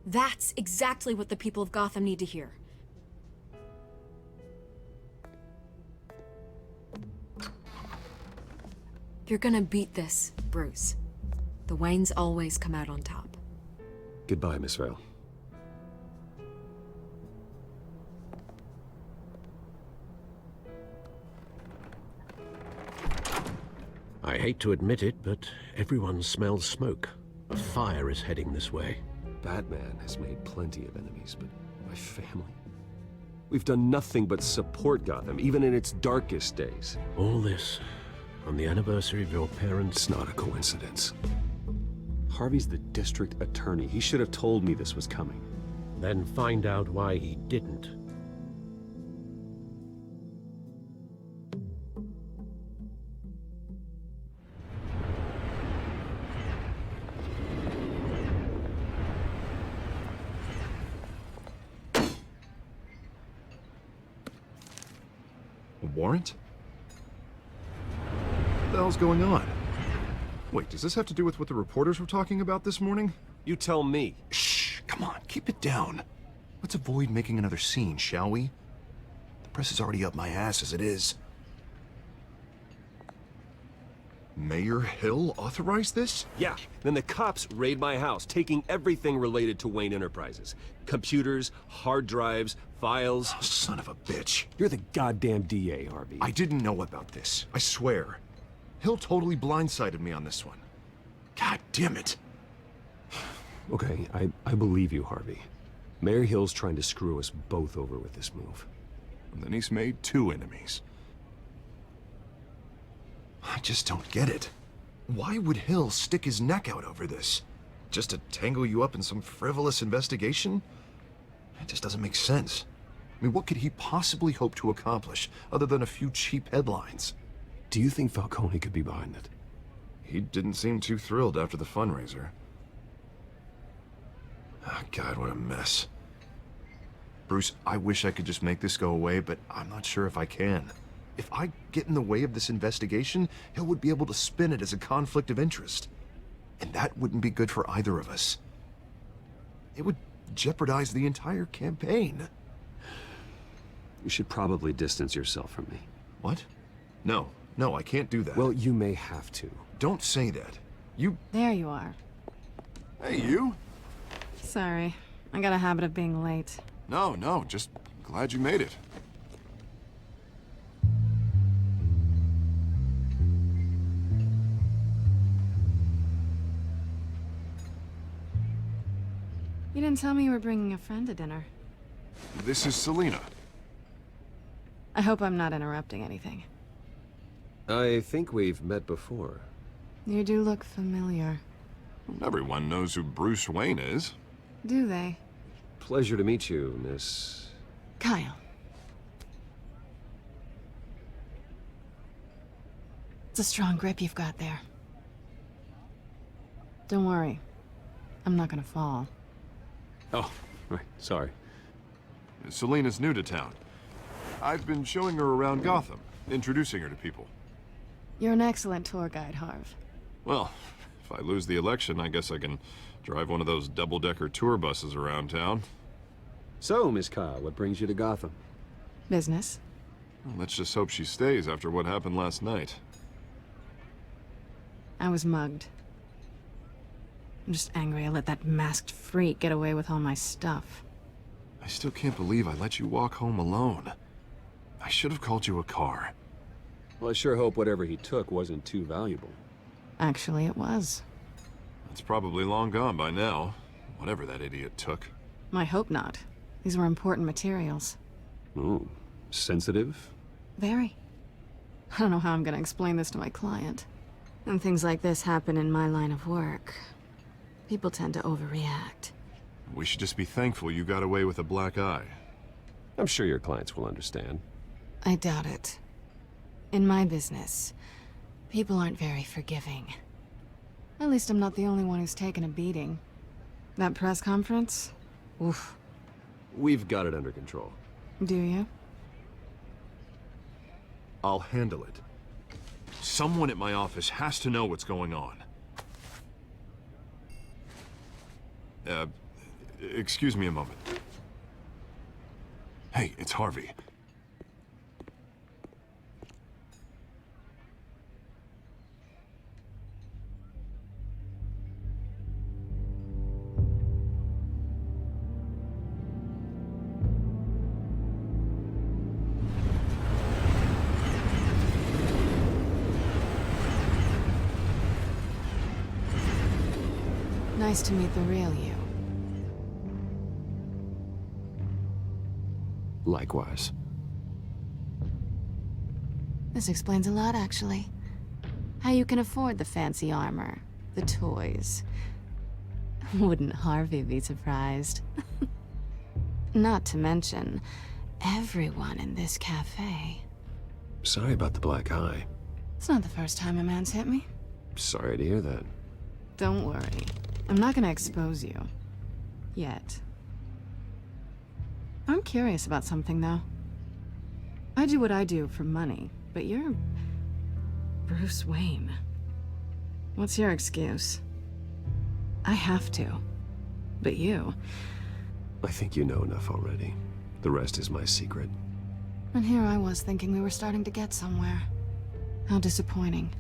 That's exactly what the people of Gotham need to hear. You're gonna beat this, Bruce. The Waynes always come out on top. Goodbye, Miss Vale. I hate to admit it, but everyone smells smoke. A fire is heading this way. Batman has made plenty of enemies, but my family? We've done nothing but support Gotham, even in its darkest days. All this on the anniversary of your parents'... It's not a coincidence. Harvey's the district attorney. He should have told me this was coming. Then find out why he didn't. A warrant? What the hell's going on? Wait, does this have to do with what the reporters were talking about this morning? You tell me. Shh, come on, keep it down. Let's avoid making another scene, shall we? The press is already up my ass as it is. Mayor Hill authorized this? Yeah, then the cops raid my house, taking everything related to Wayne Enterprises. Computers, hard drives, files. Oh, son of a bitch. You're the goddamn DA, Harvey. I didn't know about this, I swear. Hill totally blindsided me on this one. God damn it. Okay, I believe you, Harvey. Mayor Hill's trying to screw us both over with this move. And then he's made 2 enemies. I just don't get it. Why would Hill stick his neck out over this? Just to tangle you up in some frivolous investigation? It just doesn't make sense. I mean, what could he possibly hope to accomplish other than a few cheap headlines? Do you think Falcone could be behind it? He didn't seem too thrilled after the fundraiser. Oh, God, what a mess. Bruce, I wish I could just make this go away, but I'm not sure if I can. If I get in the way of this investigation, Hill would be able to spin it as a conflict of interest. And that wouldn't be good for either of us. It would jeopardize the entire campaign. You should probably distance yourself from me. What? No, I can't do that. Well, you may have to. Don't say that. You... There you are. Hey, you? Sorry. I got a habit of being late. No, just glad you made it. You didn't tell me you were bringing a friend to dinner. This is Selina. I hope I'm not interrupting anything. I think we've met before. You do look familiar. Everyone knows who Bruce Wayne is. Do they? Pleasure to meet you, Miss... Kyle. It's a strong grip you've got there. Don't worry. I'm not gonna fall. Oh, right, sorry. Selina's new to town. I've been showing her around Gotham, introducing her to people. You're an excellent tour guide, Harv. Well, if I lose the election, I guess I can drive one of those double-decker tour buses around town. So, Miss Kyle, what brings you to Gotham? Business. Well, let's just hope she stays after what happened last night. I was mugged. I'm just angry I let that masked freak get away with all my stuff. I still can't believe I let you walk home alone. I should have called you a car. Well, I sure hope whatever he took wasn't too valuable. Actually, it was. It's probably long gone by now, whatever that idiot took. I hope not. These were important materials. Ooh, sensitive? Very. I don't know how I'm gonna explain this to my client. And things like this happen in my line of work. People tend to overreact. We should just be thankful you got away with a black eye. I'm sure your clients will understand. I doubt it. In my business, people aren't very forgiving. At least I'm not the only one who's taken a beating. That press conference? Oof. We've got it under control. Do you? I'll handle it. Someone at my office has to know what's going on. Excuse me a moment. Hey, it's Harvey. Nice to meet the real you. Likewise. This explains a lot, actually. How you can afford the fancy armor, the toys. Wouldn't Harvey be surprised? Not to mention, everyone in this cafe. Sorry about the black eye. It's not the first time a man's hit me. Sorry to hear that. Don't worry. I'm not gonna expose you. Yet. I'm curious about something, though. I do what I do for money, but you're... Bruce Wayne. What's your excuse? I have to. But you... I think you know enough already. The rest is my secret. And here I was thinking we were starting to get somewhere. How disappointing.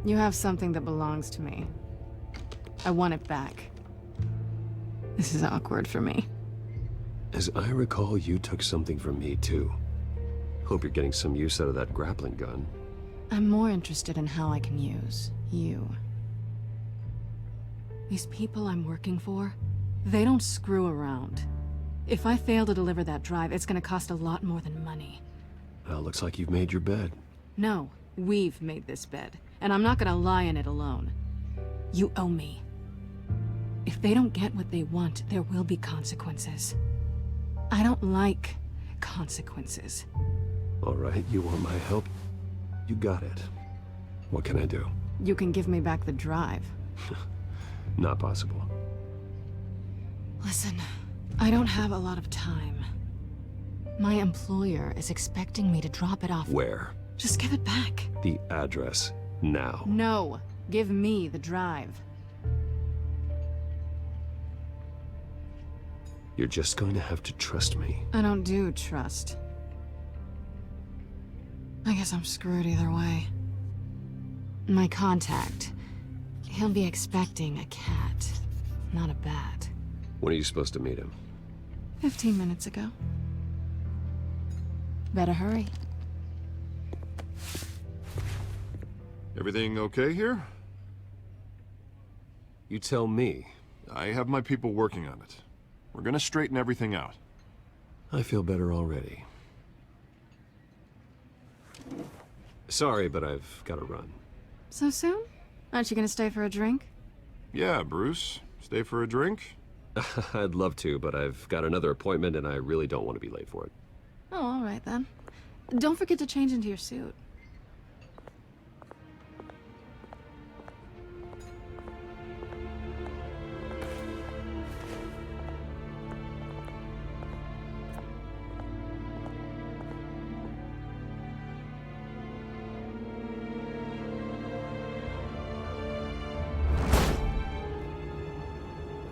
You have something that belongs to me. I want it back. This is awkward for me. As I recall, you took something from me, too. Hope you're getting some use out of that grappling gun. I'm more interested in how I can use you. These people I'm working for, they don't screw around. If I fail to deliver that drive, it's gonna cost a lot more than money. Well, looks like you've made your bed. No, we've made this bed, and I'm not gonna lie in it alone. You owe me. If they don't get what they want, there will be consequences. I don't like consequences. All right, you want my help? You got it. What can I do? You can give me back the drive. Not possible. Listen, I don't have a lot of time. My employer is expecting me to drop it off. Where? Just give it back. The address, now. No, give me the drive. You're just going to have to trust me. I don't do trust. I guess I'm screwed either way. My contact, he'll be expecting a cat, not a bat. When are you supposed to meet him? 15 minutes ago. Better hurry. Everything okay here? You tell me. I have my people working on it. We're gonna straighten everything out. I feel better already. Sorry, but I've got to run. So soon? Aren't you gonna stay for a drink? Yeah, Bruce. Stay for a drink? I'd love to, but I've got another appointment and I really don't want to be late for it. Oh, all right then. Don't forget to change into your suit.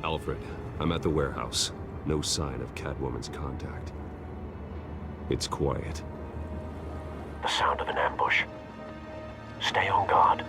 Alfred, I'm at the warehouse. No sign of Catwoman's contact. It's quiet. The sound of an ambush. Stay on guard.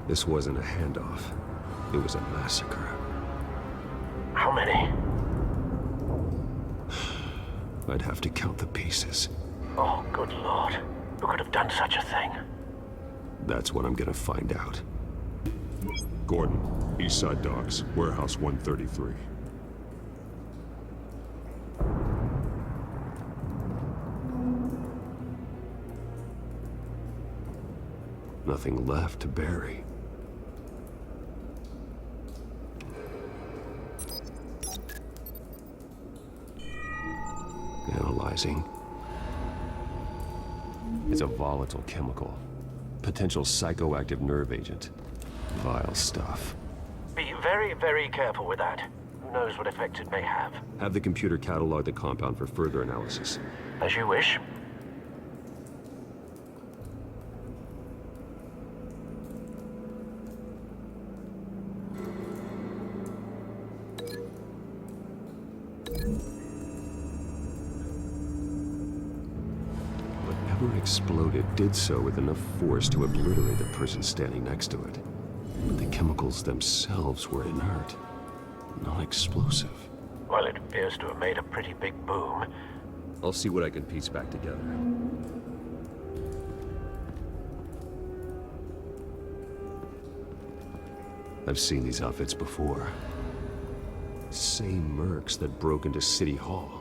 This wasn't a handoff. It was a massacre. How many? I'd have to count the pieces. Oh, good lord. Who could have done such a thing? That's what I'm gonna find out. Gordon, East Side Docks, Warehouse 133. Nothing left to bury. Analyzing. It's a volatile chemical. Potential psychoactive nerve agent. Vile stuff. Be very, very careful with that. Who knows what effects it may have. Have the computer catalog the compound for further analysis. As you wish. Whatever exploded did so with enough force to obliterate the person standing next to it. But the chemicals themselves were inert, non-explosive. Well, it appears to have made a pretty big boom. I'll see what I can piece back together. I've seen these outfits before. Same mercs that broke into City Hall.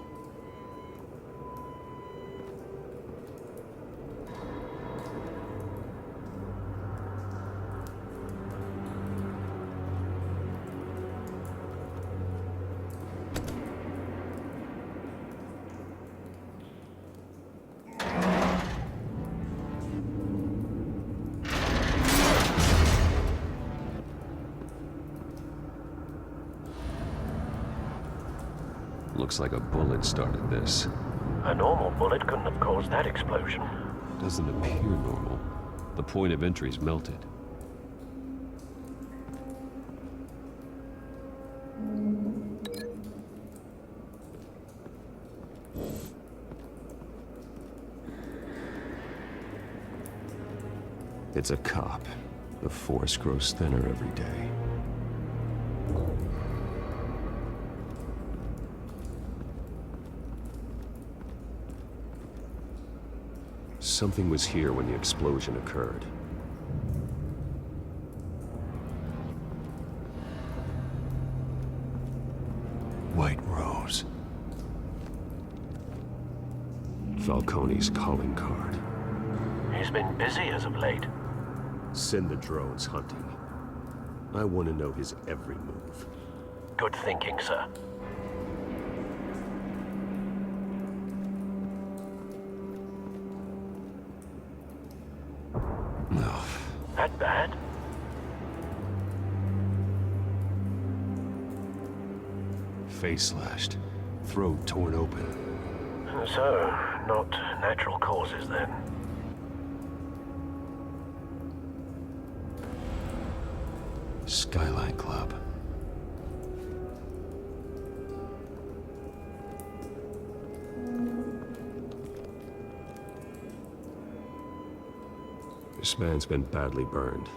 Looks like a bullet started this. A normal bullet couldn't have caused that explosion. Doesn't appear normal. The point of entry's melted. It's a cop. The force grows thinner every day. Something was here when the explosion occurred. White Rose. Falcone's calling card. He's been busy as of late. Send the drones hunting. I want to know his every move. Good thinking, sir. No. That bad? Face slashed. Throat torn open. So, not natural causes then. Skyline Club. This man's been badly burned,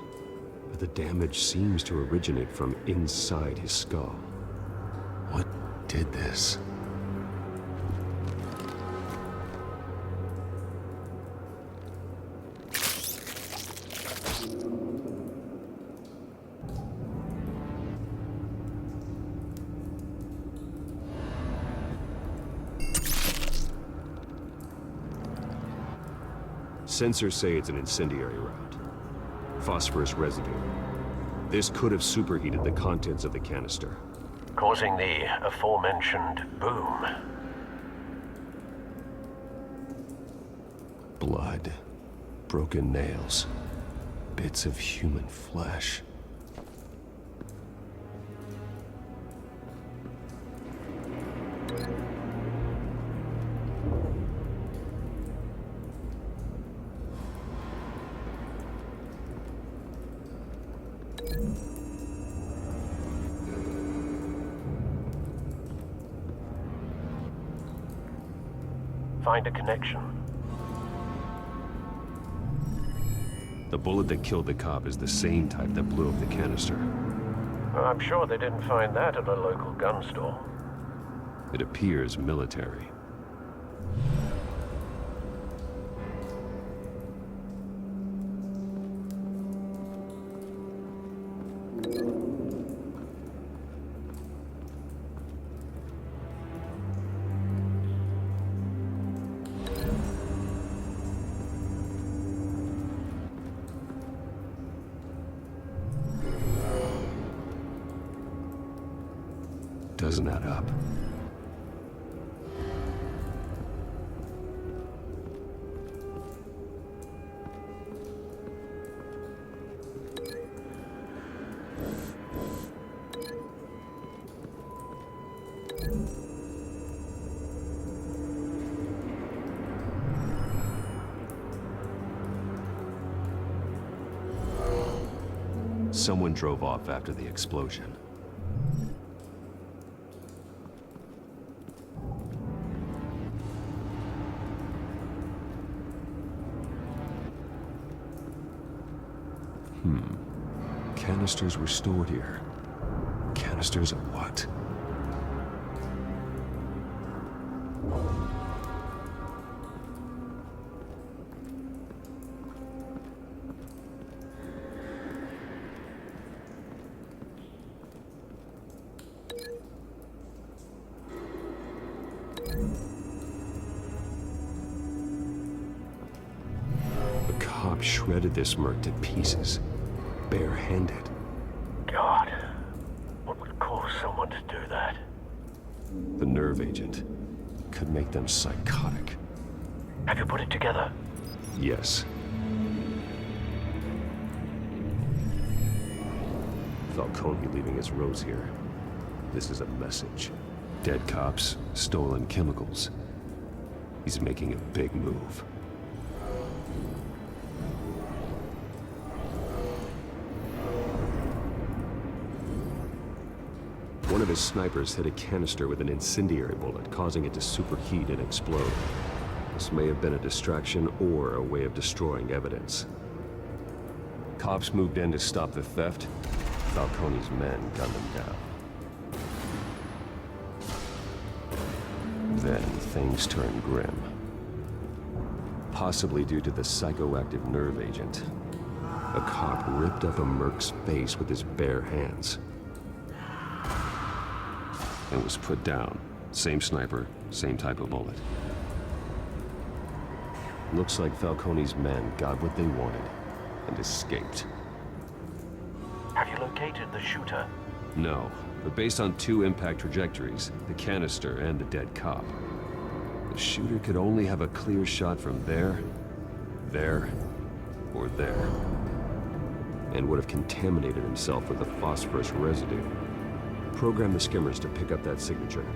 but the damage seems to originate from inside his skull. What did this? Sensors say it's an incendiary route. Phosphorus residue. This could have superheated the contents of the canister, causing the aforementioned boom. Blood. Broken nails. Bits of human flesh. Find a connection. The bullet that killed the cop is the same type that blew up the canister. I'm sure they didn't find that at a local gun store. It appears military. doesn't add up. Someone drove off after the explosion. Canisters were stored here. Canisters of what? The cop shredded this merc to pieces, barehanded. God, what would cause someone to do that? The nerve agent could make them psychotic. Have you put it together? Yes. Falcone leaving his rose here. This is a message. Dead cops, stolen chemicals. He's making a big move. One of his snipers hit a canister with an incendiary bullet, causing it to superheat and explode. This may have been a distraction or a way of destroying evidence. Cops moved in to stop the theft. Falcone's men gunned them down. Then things turned grim. Possibly due to the psychoactive nerve agent. A cop ripped up a merc's face with his bare hands. And was put down. Same sniper, same type of bullet. Looks like Falcone's men got what they wanted and escaped. Have you located the shooter? No, but based on 2 impact trajectories, the canister and the dead cop, the shooter could only have a clear shot from there, or there, and would have contaminated himself with the phosphorus residue. Program the skimmers to pick up that signature.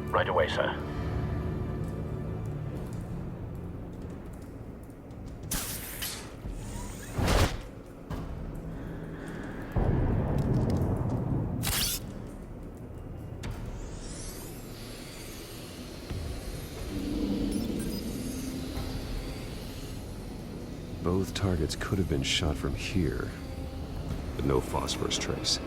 Right away, sir. Both targets could have been shot from here, but no phosphorus trace.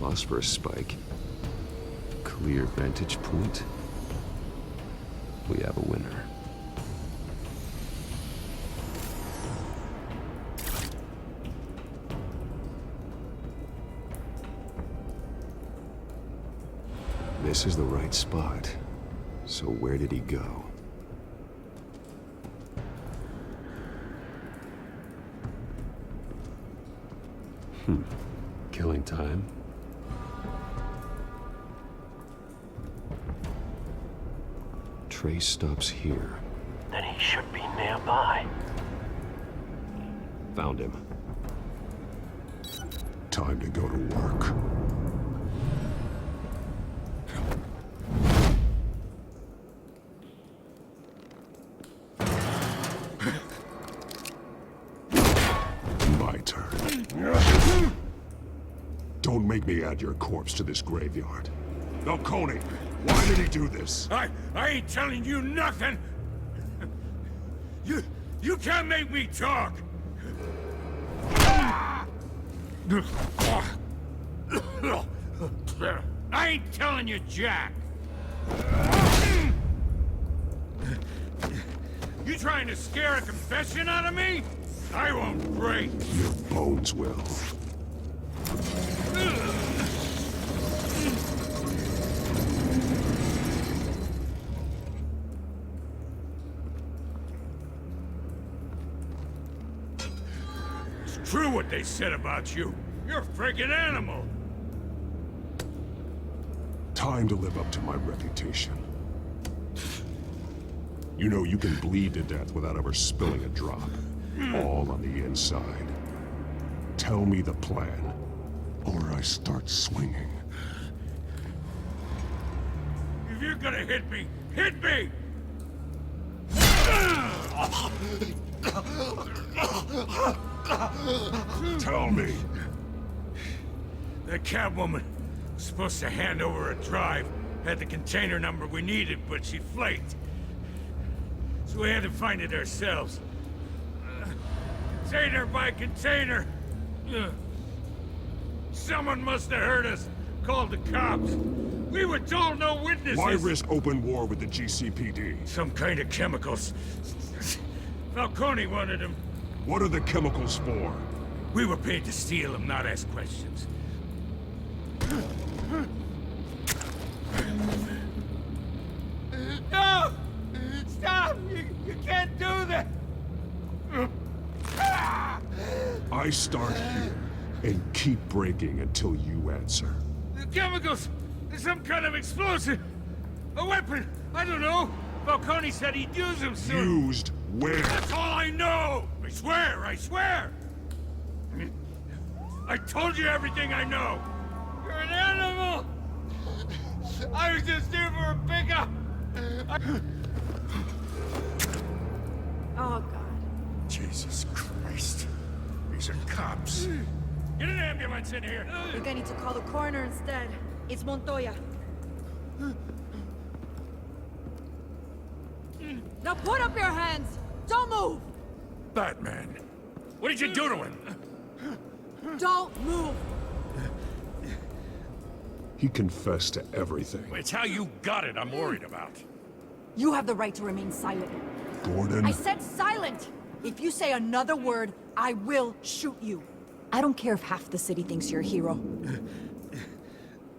Phosphorus spike. Clear vantage point. We have a winner. This is the right spot. So where did he go? Killing time. Trace stops here. Then he should be nearby. Found him. Time to go to work. My turn. Don't make me add your corpse to this graveyard. Falcone, why did he do this? I ain't telling you nothing! You can't make me talk! I ain't telling you, Jack! You trying to scare a confession out of me? I won't break. Your bones will. It's true what they said about you. You're a friggin' animal. Time to live up to my reputation. You know you can bleed to death without ever spilling a drop. All on the inside. Tell me the plan, or I start swinging. If you're gonna hit me, hit me! Tell me. The Catwoman was supposed to hand over a drive. Had the container number we needed, but she flaked. So we had to find it ourselves. Container by container. Someone must have heard us. Called the cops. We were told no witnesses. Why risk open war with the GCPD? Some kind of chemicals. Falcone wanted them. What are the chemicals for? We were paid to steal them, not ask questions. No! Stop! You can't do that! I start here and keep breaking until you answer. The chemicals! Some kind of explosive! A weapon! I don't know! Falcone said he'd use them soon! Used where? That's all I know! I swear! I swear! I told you everything I know! You're an animal! I was just here for a pickup! Oh, God. Jesus Christ. These are cops. Get an ambulance in here! You're gonna need to call the coroner instead. It's Montoya. Now put up your hands! Don't move! Batman, what did you do to him? Don't move! He confessed to everything. It's how you got it I'm worried about. You have the right to remain silent. Gordon? I said silent! If you say another word, I will shoot you. I don't care if half the city thinks you're a hero.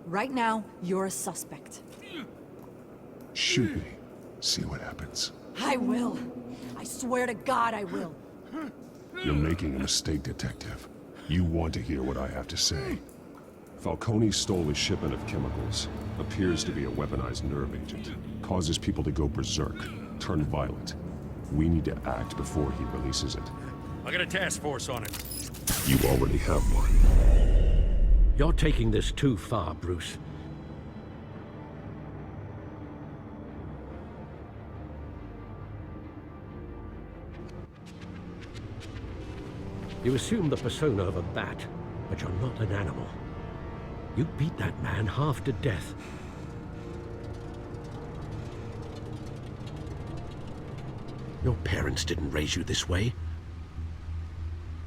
Right now, you're a suspect. Shoot me. See what happens. I will. I swear to God I will. You're making a mistake, Detective. You want to hear what I have to say. Falcone stole a shipment of chemicals. Appears to be a weaponized nerve agent. Causes people to go berserk, turn violent. We need to act before he releases it. I got a task force on it. You already have one. You're taking this too far, Bruce. You assume the persona of a bat, but you're not an animal. You beat that man half to death. Your parents didn't raise you this way.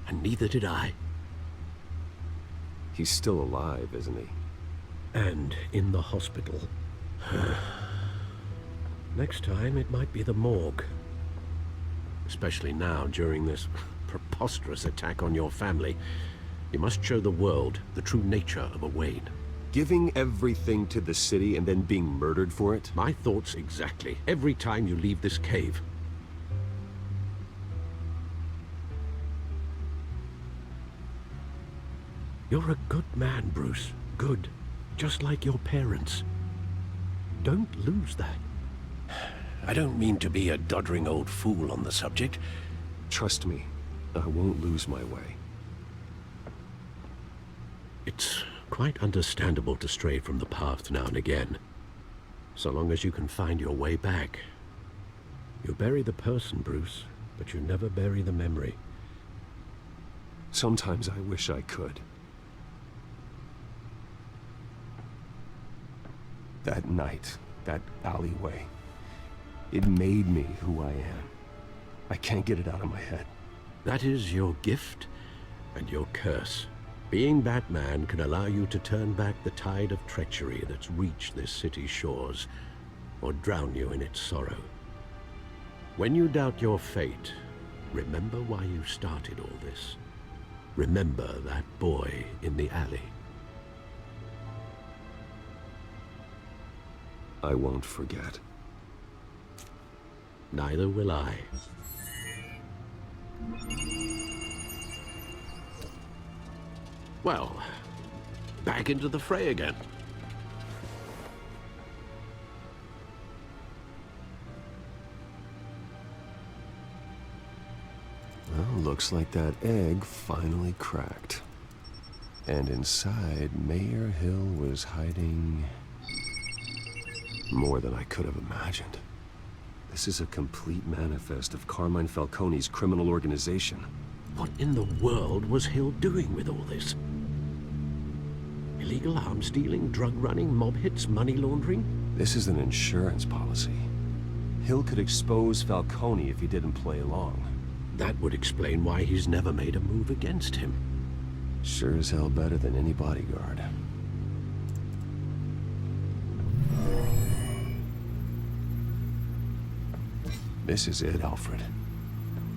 And neither did I. He's still alive, isn't he? And in the hospital. Next time, it might be the morgue. Especially now, during this preposterous attack on your family. You must show the world the true nature of a Wayne. Giving everything to the city and then being murdered for it? My thoughts exactly. Every time you leave this cave. You're a good man, Bruce. Good. Just like your parents. Don't lose that. I don't mean to be a doddering old fool on the subject. Trust me, I won't lose my way. It's quite understandable to stray from the path now and again. So long as you can find your way back. You bury the person, Bruce, but you never bury the memory. Sometimes I wish I could. That night, that alleyway, it made me who I am. I can't get it out of my head. That is your gift and your curse. Being Batman can allow you to turn back the tide of treachery that's reached this city's shores, or drown you in its sorrow. When you doubt your fate, remember why you started all this. Remember that boy in the alley. I won't forget. Neither will I. Well, back into the fray again. Well, looks like that egg finally cracked. And inside, Mayor Hill was hiding more than I could have imagined. This is a complete manifest of Carmine Falcone's criminal organization. What in the world was Hill doing with all this? Illegal arms dealing, drug running, mob hits, money laundering? This is an insurance policy. Hill could expose Falcone if he didn't play along. That would explain why he's never made a move against him. Sure as hell better than any bodyguard. This is it, Alfred.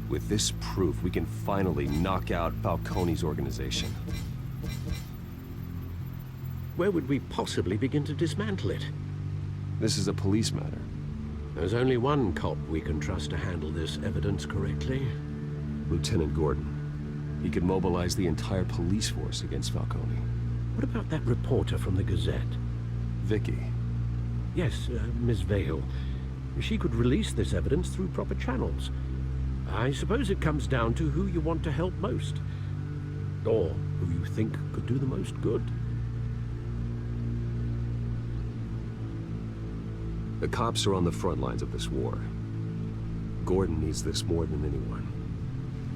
With this proof, we can finally knock out Falcone's organization. Where would we possibly begin to dismantle it? This is a police matter. There's only one cop we can trust to handle this evidence correctly. Lieutenant Gordon. He could mobilize the entire police force against Falcone. What about that reporter from the Gazette? Vicky. Yes, Miss Vale. She could release this evidence through proper channels. I suppose it comes down to who you want to help most. Or who you think could do the most good. The cops are on the front lines of this war. Gordon needs this more than anyone.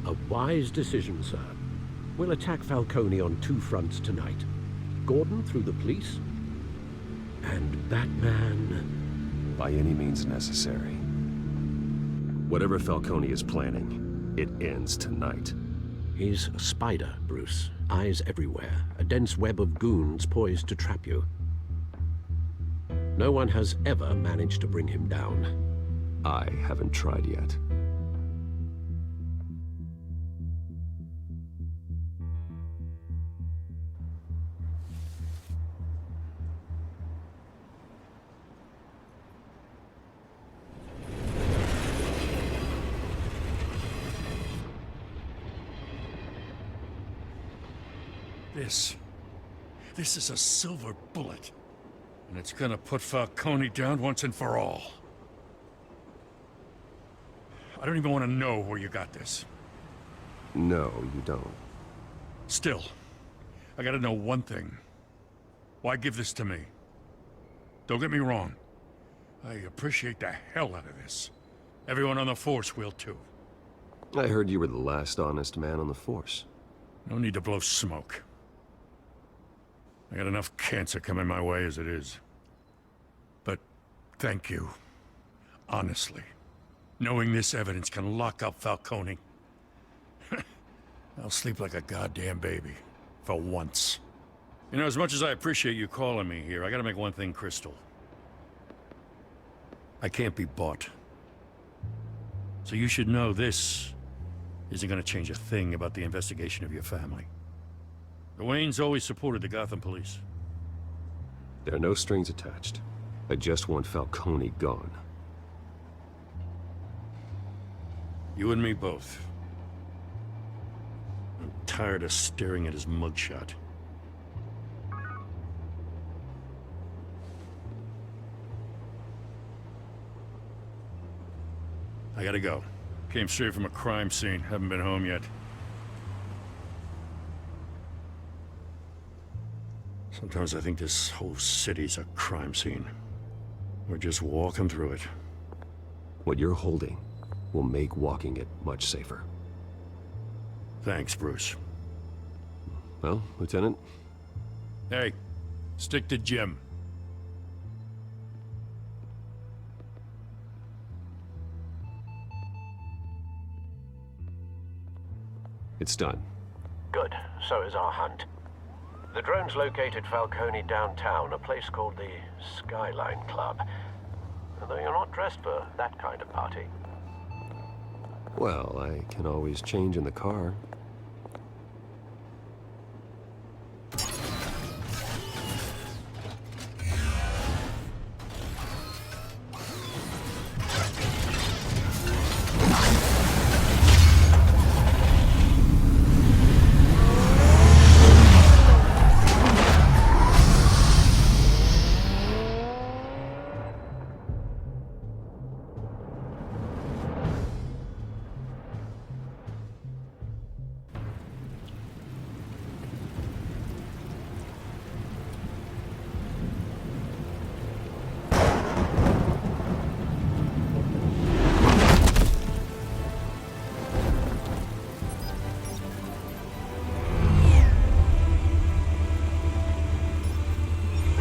A wise decision, sir. We'll attack Falcone on two fronts tonight. Gordon through the police, and Batman... by any means necessary. Whatever Falcone is planning, it ends tonight. He's a spider, Bruce. Eyes everywhere. A dense web of goons poised to trap you. No one has ever managed to bring him down. I haven't tried yet. This is a silver bullet. And it's gonna put Falcone down once and for all. I don't even want to know where you got this. No, you don't. Still, I gotta know one thing. Why give this to me? Don't get me wrong. I appreciate the hell out of this. Everyone on the Force will too. I heard you were the last honest man on the Force. No need to blow smoke. I got enough cancer coming my way as it is. But thank you. Honestly. Knowing this evidence can lock up Falcone. I'll sleep like a goddamn baby. For once. You know, as much as I appreciate you calling me here, I gotta make one thing crystal. I can't be bought. So you should know this isn't gonna change a thing about the investigation of your family. The Waynes always supported the Gotham police. There are no strings attached. I just want Falcone gone. You and me both. I'm tired of staring at his mugshot. I gotta go. Came straight from a crime scene. Haven't been home yet. Sometimes I think this whole city's a crime scene. We're just walking through it. What you're holding will make walking it much safer. Thanks, Bruce. Well, Lieutenant? Hey, stick to Jim. It's done. Good. So is our hunt. The drones located Falcone downtown, a place called the Skyline Club. Although you're not dressed for that kind of party. Well, I can always change in the car.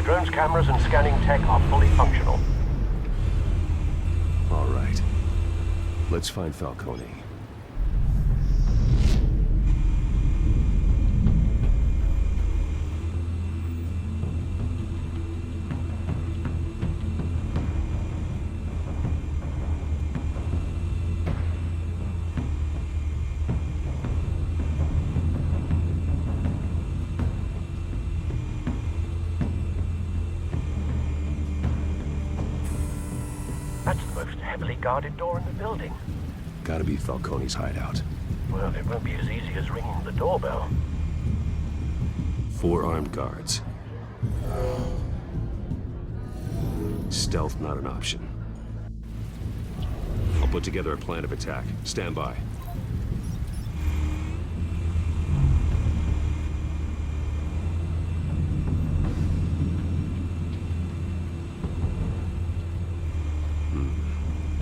Drone's cameras and scanning tech are fully functional. All right. Let's find Falcone. That's the most heavily guarded door in the building. Gotta be Falcone's hideout. Well, it won't be as easy as ringing the doorbell. 4 armed guards. Stealth not an option. I'll put together a plan of attack. Stand by.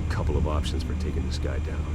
Couple of options for taking this guy down.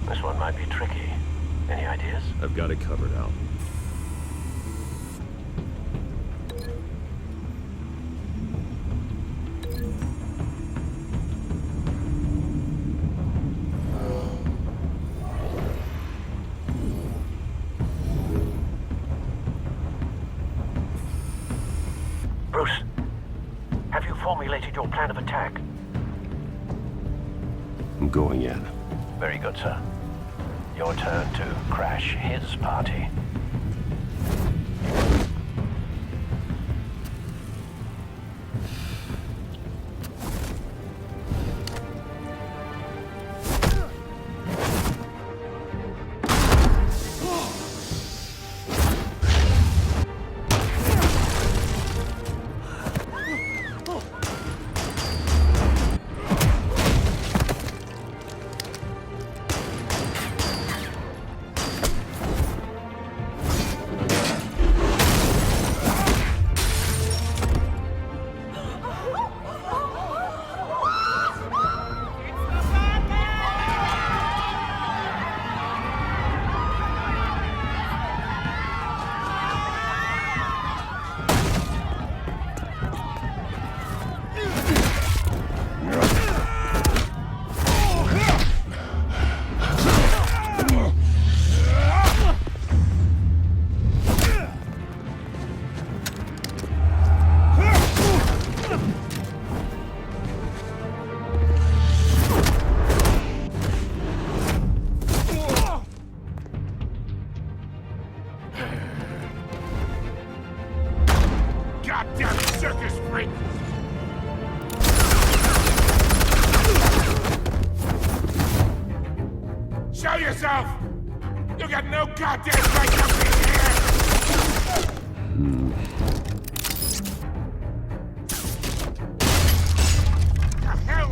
This one might be tricky. Any ideas? I've got it covered, Al. Bruce, have you formulated your plan of attack? I'm going in. Very good, sir. Your turn to crash his party. yourself! You got no goddamn right to be here! The hell?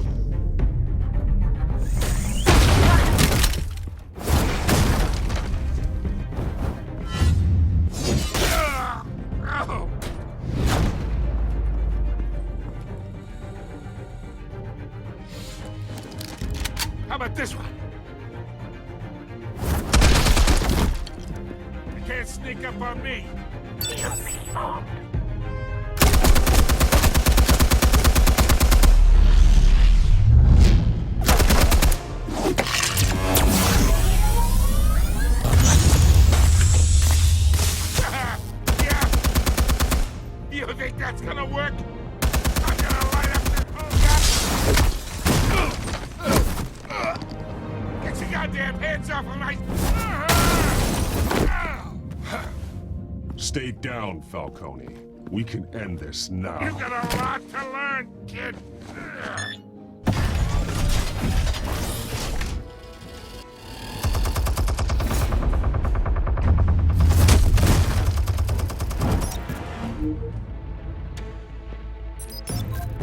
Oh. How about this one? You can't sneak up on me. Yeah. You think that's gonna work? I'm gonna light up this whole guy. Get your goddamn hands off of my... Stay down, Falcone. We can end this now. You got a lot to learn, kid.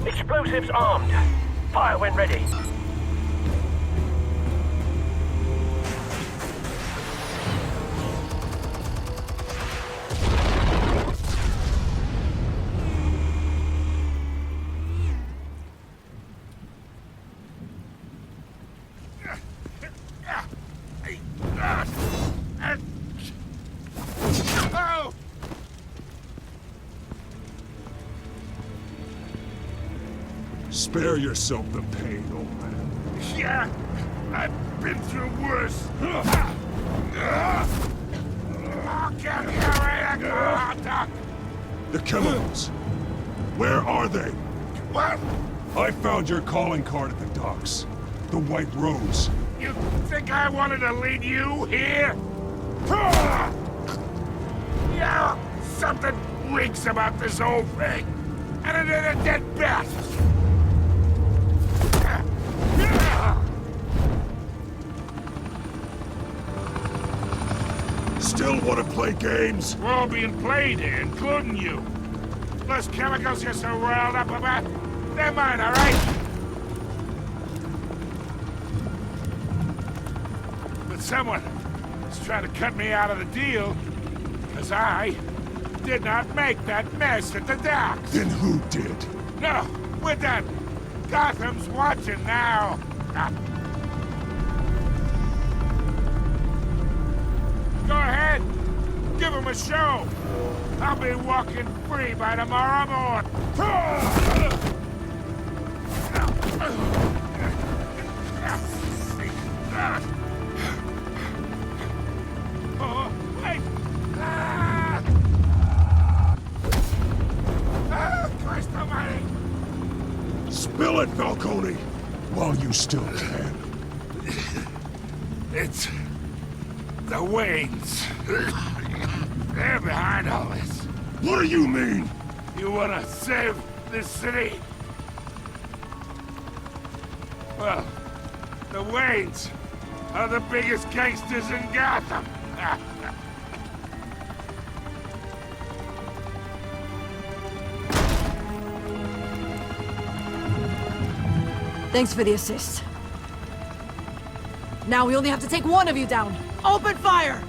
Explosives armed. Fire when ready. Spare yourself the pain, old man. Yeah, I've been through worse. I'll get you in a hot dog. The chemicals. Where are they? What? I found your calling card at the docks. The White Rose. You think I wanted to lead you here? Yeah, something reeks about this whole thing. And it ain't a dead bat. Still want to play games? We're all being played here, including you. Those chemicals you're so riled up about, they're mine, all right? But someone is trying to cut me out of the deal, because I did not make that mess at the docks. Then who did? No, we're done. Gotham's watching now. Go ahead. Give him a show. I'll be walking free by tomorrow morning. Oh, wait. Christ almighty. Spill it, Falcone, while you still can. It's the Waynes. They're behind all this. What do you mean? You wanna save this city? Well, the Waynes are the biggest gangsters in Gotham. Thanks for the assist. Now we only have to take one of you down. Open fire!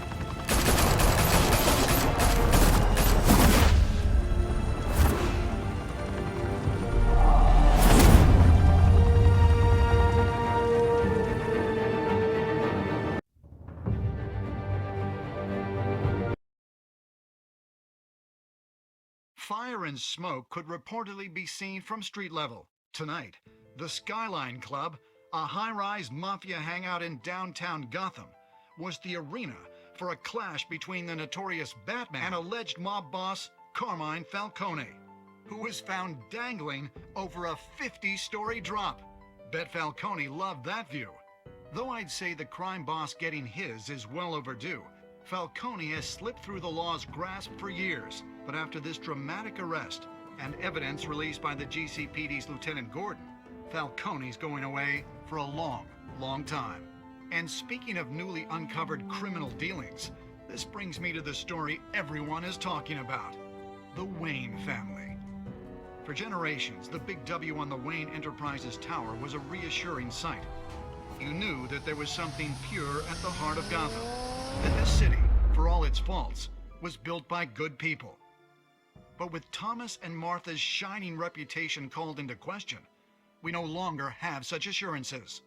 Fire and smoke could reportedly be seen from street level. Tonight, the Skyline Club, a high-rise mafia hangout in downtown Gotham, was the arena for a clash between the notorious Batman and alleged mob boss Carmine Falcone, who was found dangling over a 50-story drop. Bet Falcone loved that view. Though I'd say the crime boss getting his is well overdue, Falcone has slipped through the law's grasp for years. But after this dramatic arrest and evidence released by the GCPD's Lieutenant Gordon, Falcone's going away for a long, long time. And speaking of newly uncovered criminal dealings, this brings me to the story everyone is talking about. The Wayne family. For generations, the big W on the Wayne Enterprises tower was a reassuring sight. You knew that there was something pure at the heart of Gotham. That this city, for all its faults, was built by good people. But with Thomas and Martha's shining reputation called into question, we no longer have such assurances.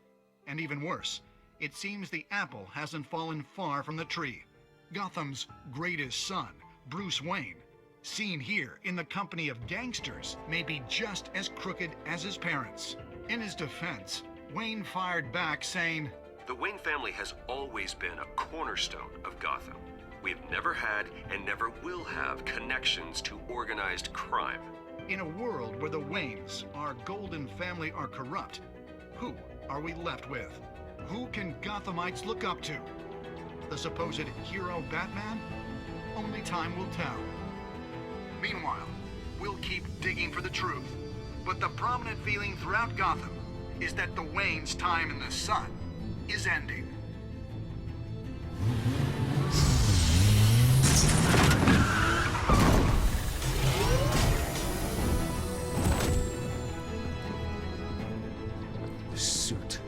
And even worse, it seems the apple hasn't fallen far from the tree. Gotham's greatest son, Bruce Wayne, seen here in the company of gangsters, may be just as crooked as his parents. In his defense, Wayne fired back saying, "The Wayne family has always been a cornerstone of Gotham. We've never had and never will have connections to organized crime." In a world where the Waynes, our golden family, are corrupt, who are we left with? Who can Gothamites look up to? The supposed hero Batman? Only time will tell. Meanwhile, we'll keep digging for the truth. But the prominent feeling throughout Gotham is that the Waynes' time in the sun is ending. The suit,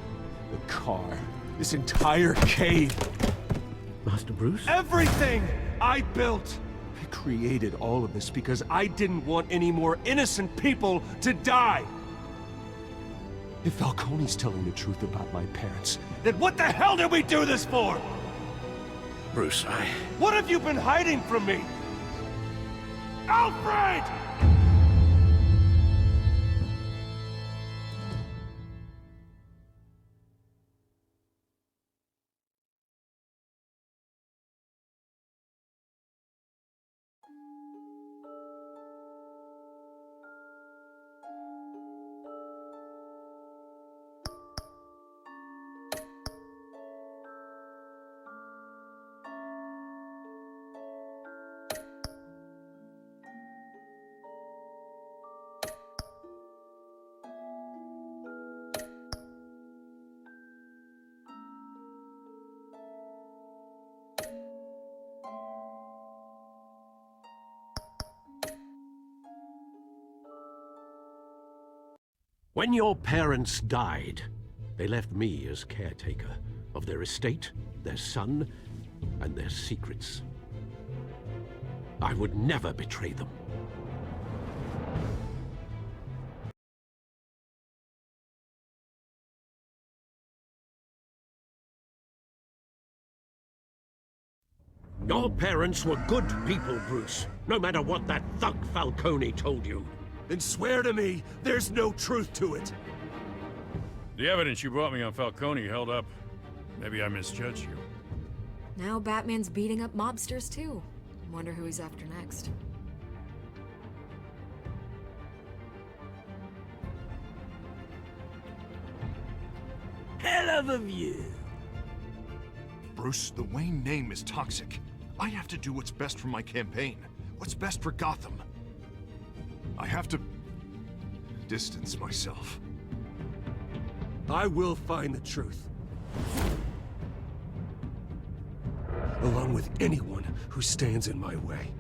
the car, this entire cave. Master Bruce? Everything I built! I created all of this because I didn't want any more innocent people to die! If Falcone's telling the truth about my parents, then what the hell did we do this for? Bruce, What have you been hiding from me? Alfred! When your parents died, they left me as caretaker of their estate, their son, and their secrets. I would never betray them. Your parents were good people, Bruce, no matter what that thug Falcone told you. Then swear to me there's no truth to it. The evidence you brought me on Falcone held up. Maybe I misjudged you. Now Batman's beating up mobsters too. Wonder who he's after next. Hell of a view. Bruce, the Wayne name is toxic. I have to do what's best for my campaign. What's best for Gotham. I have to distance myself. I will find the truth. Along with anyone who stands in my way.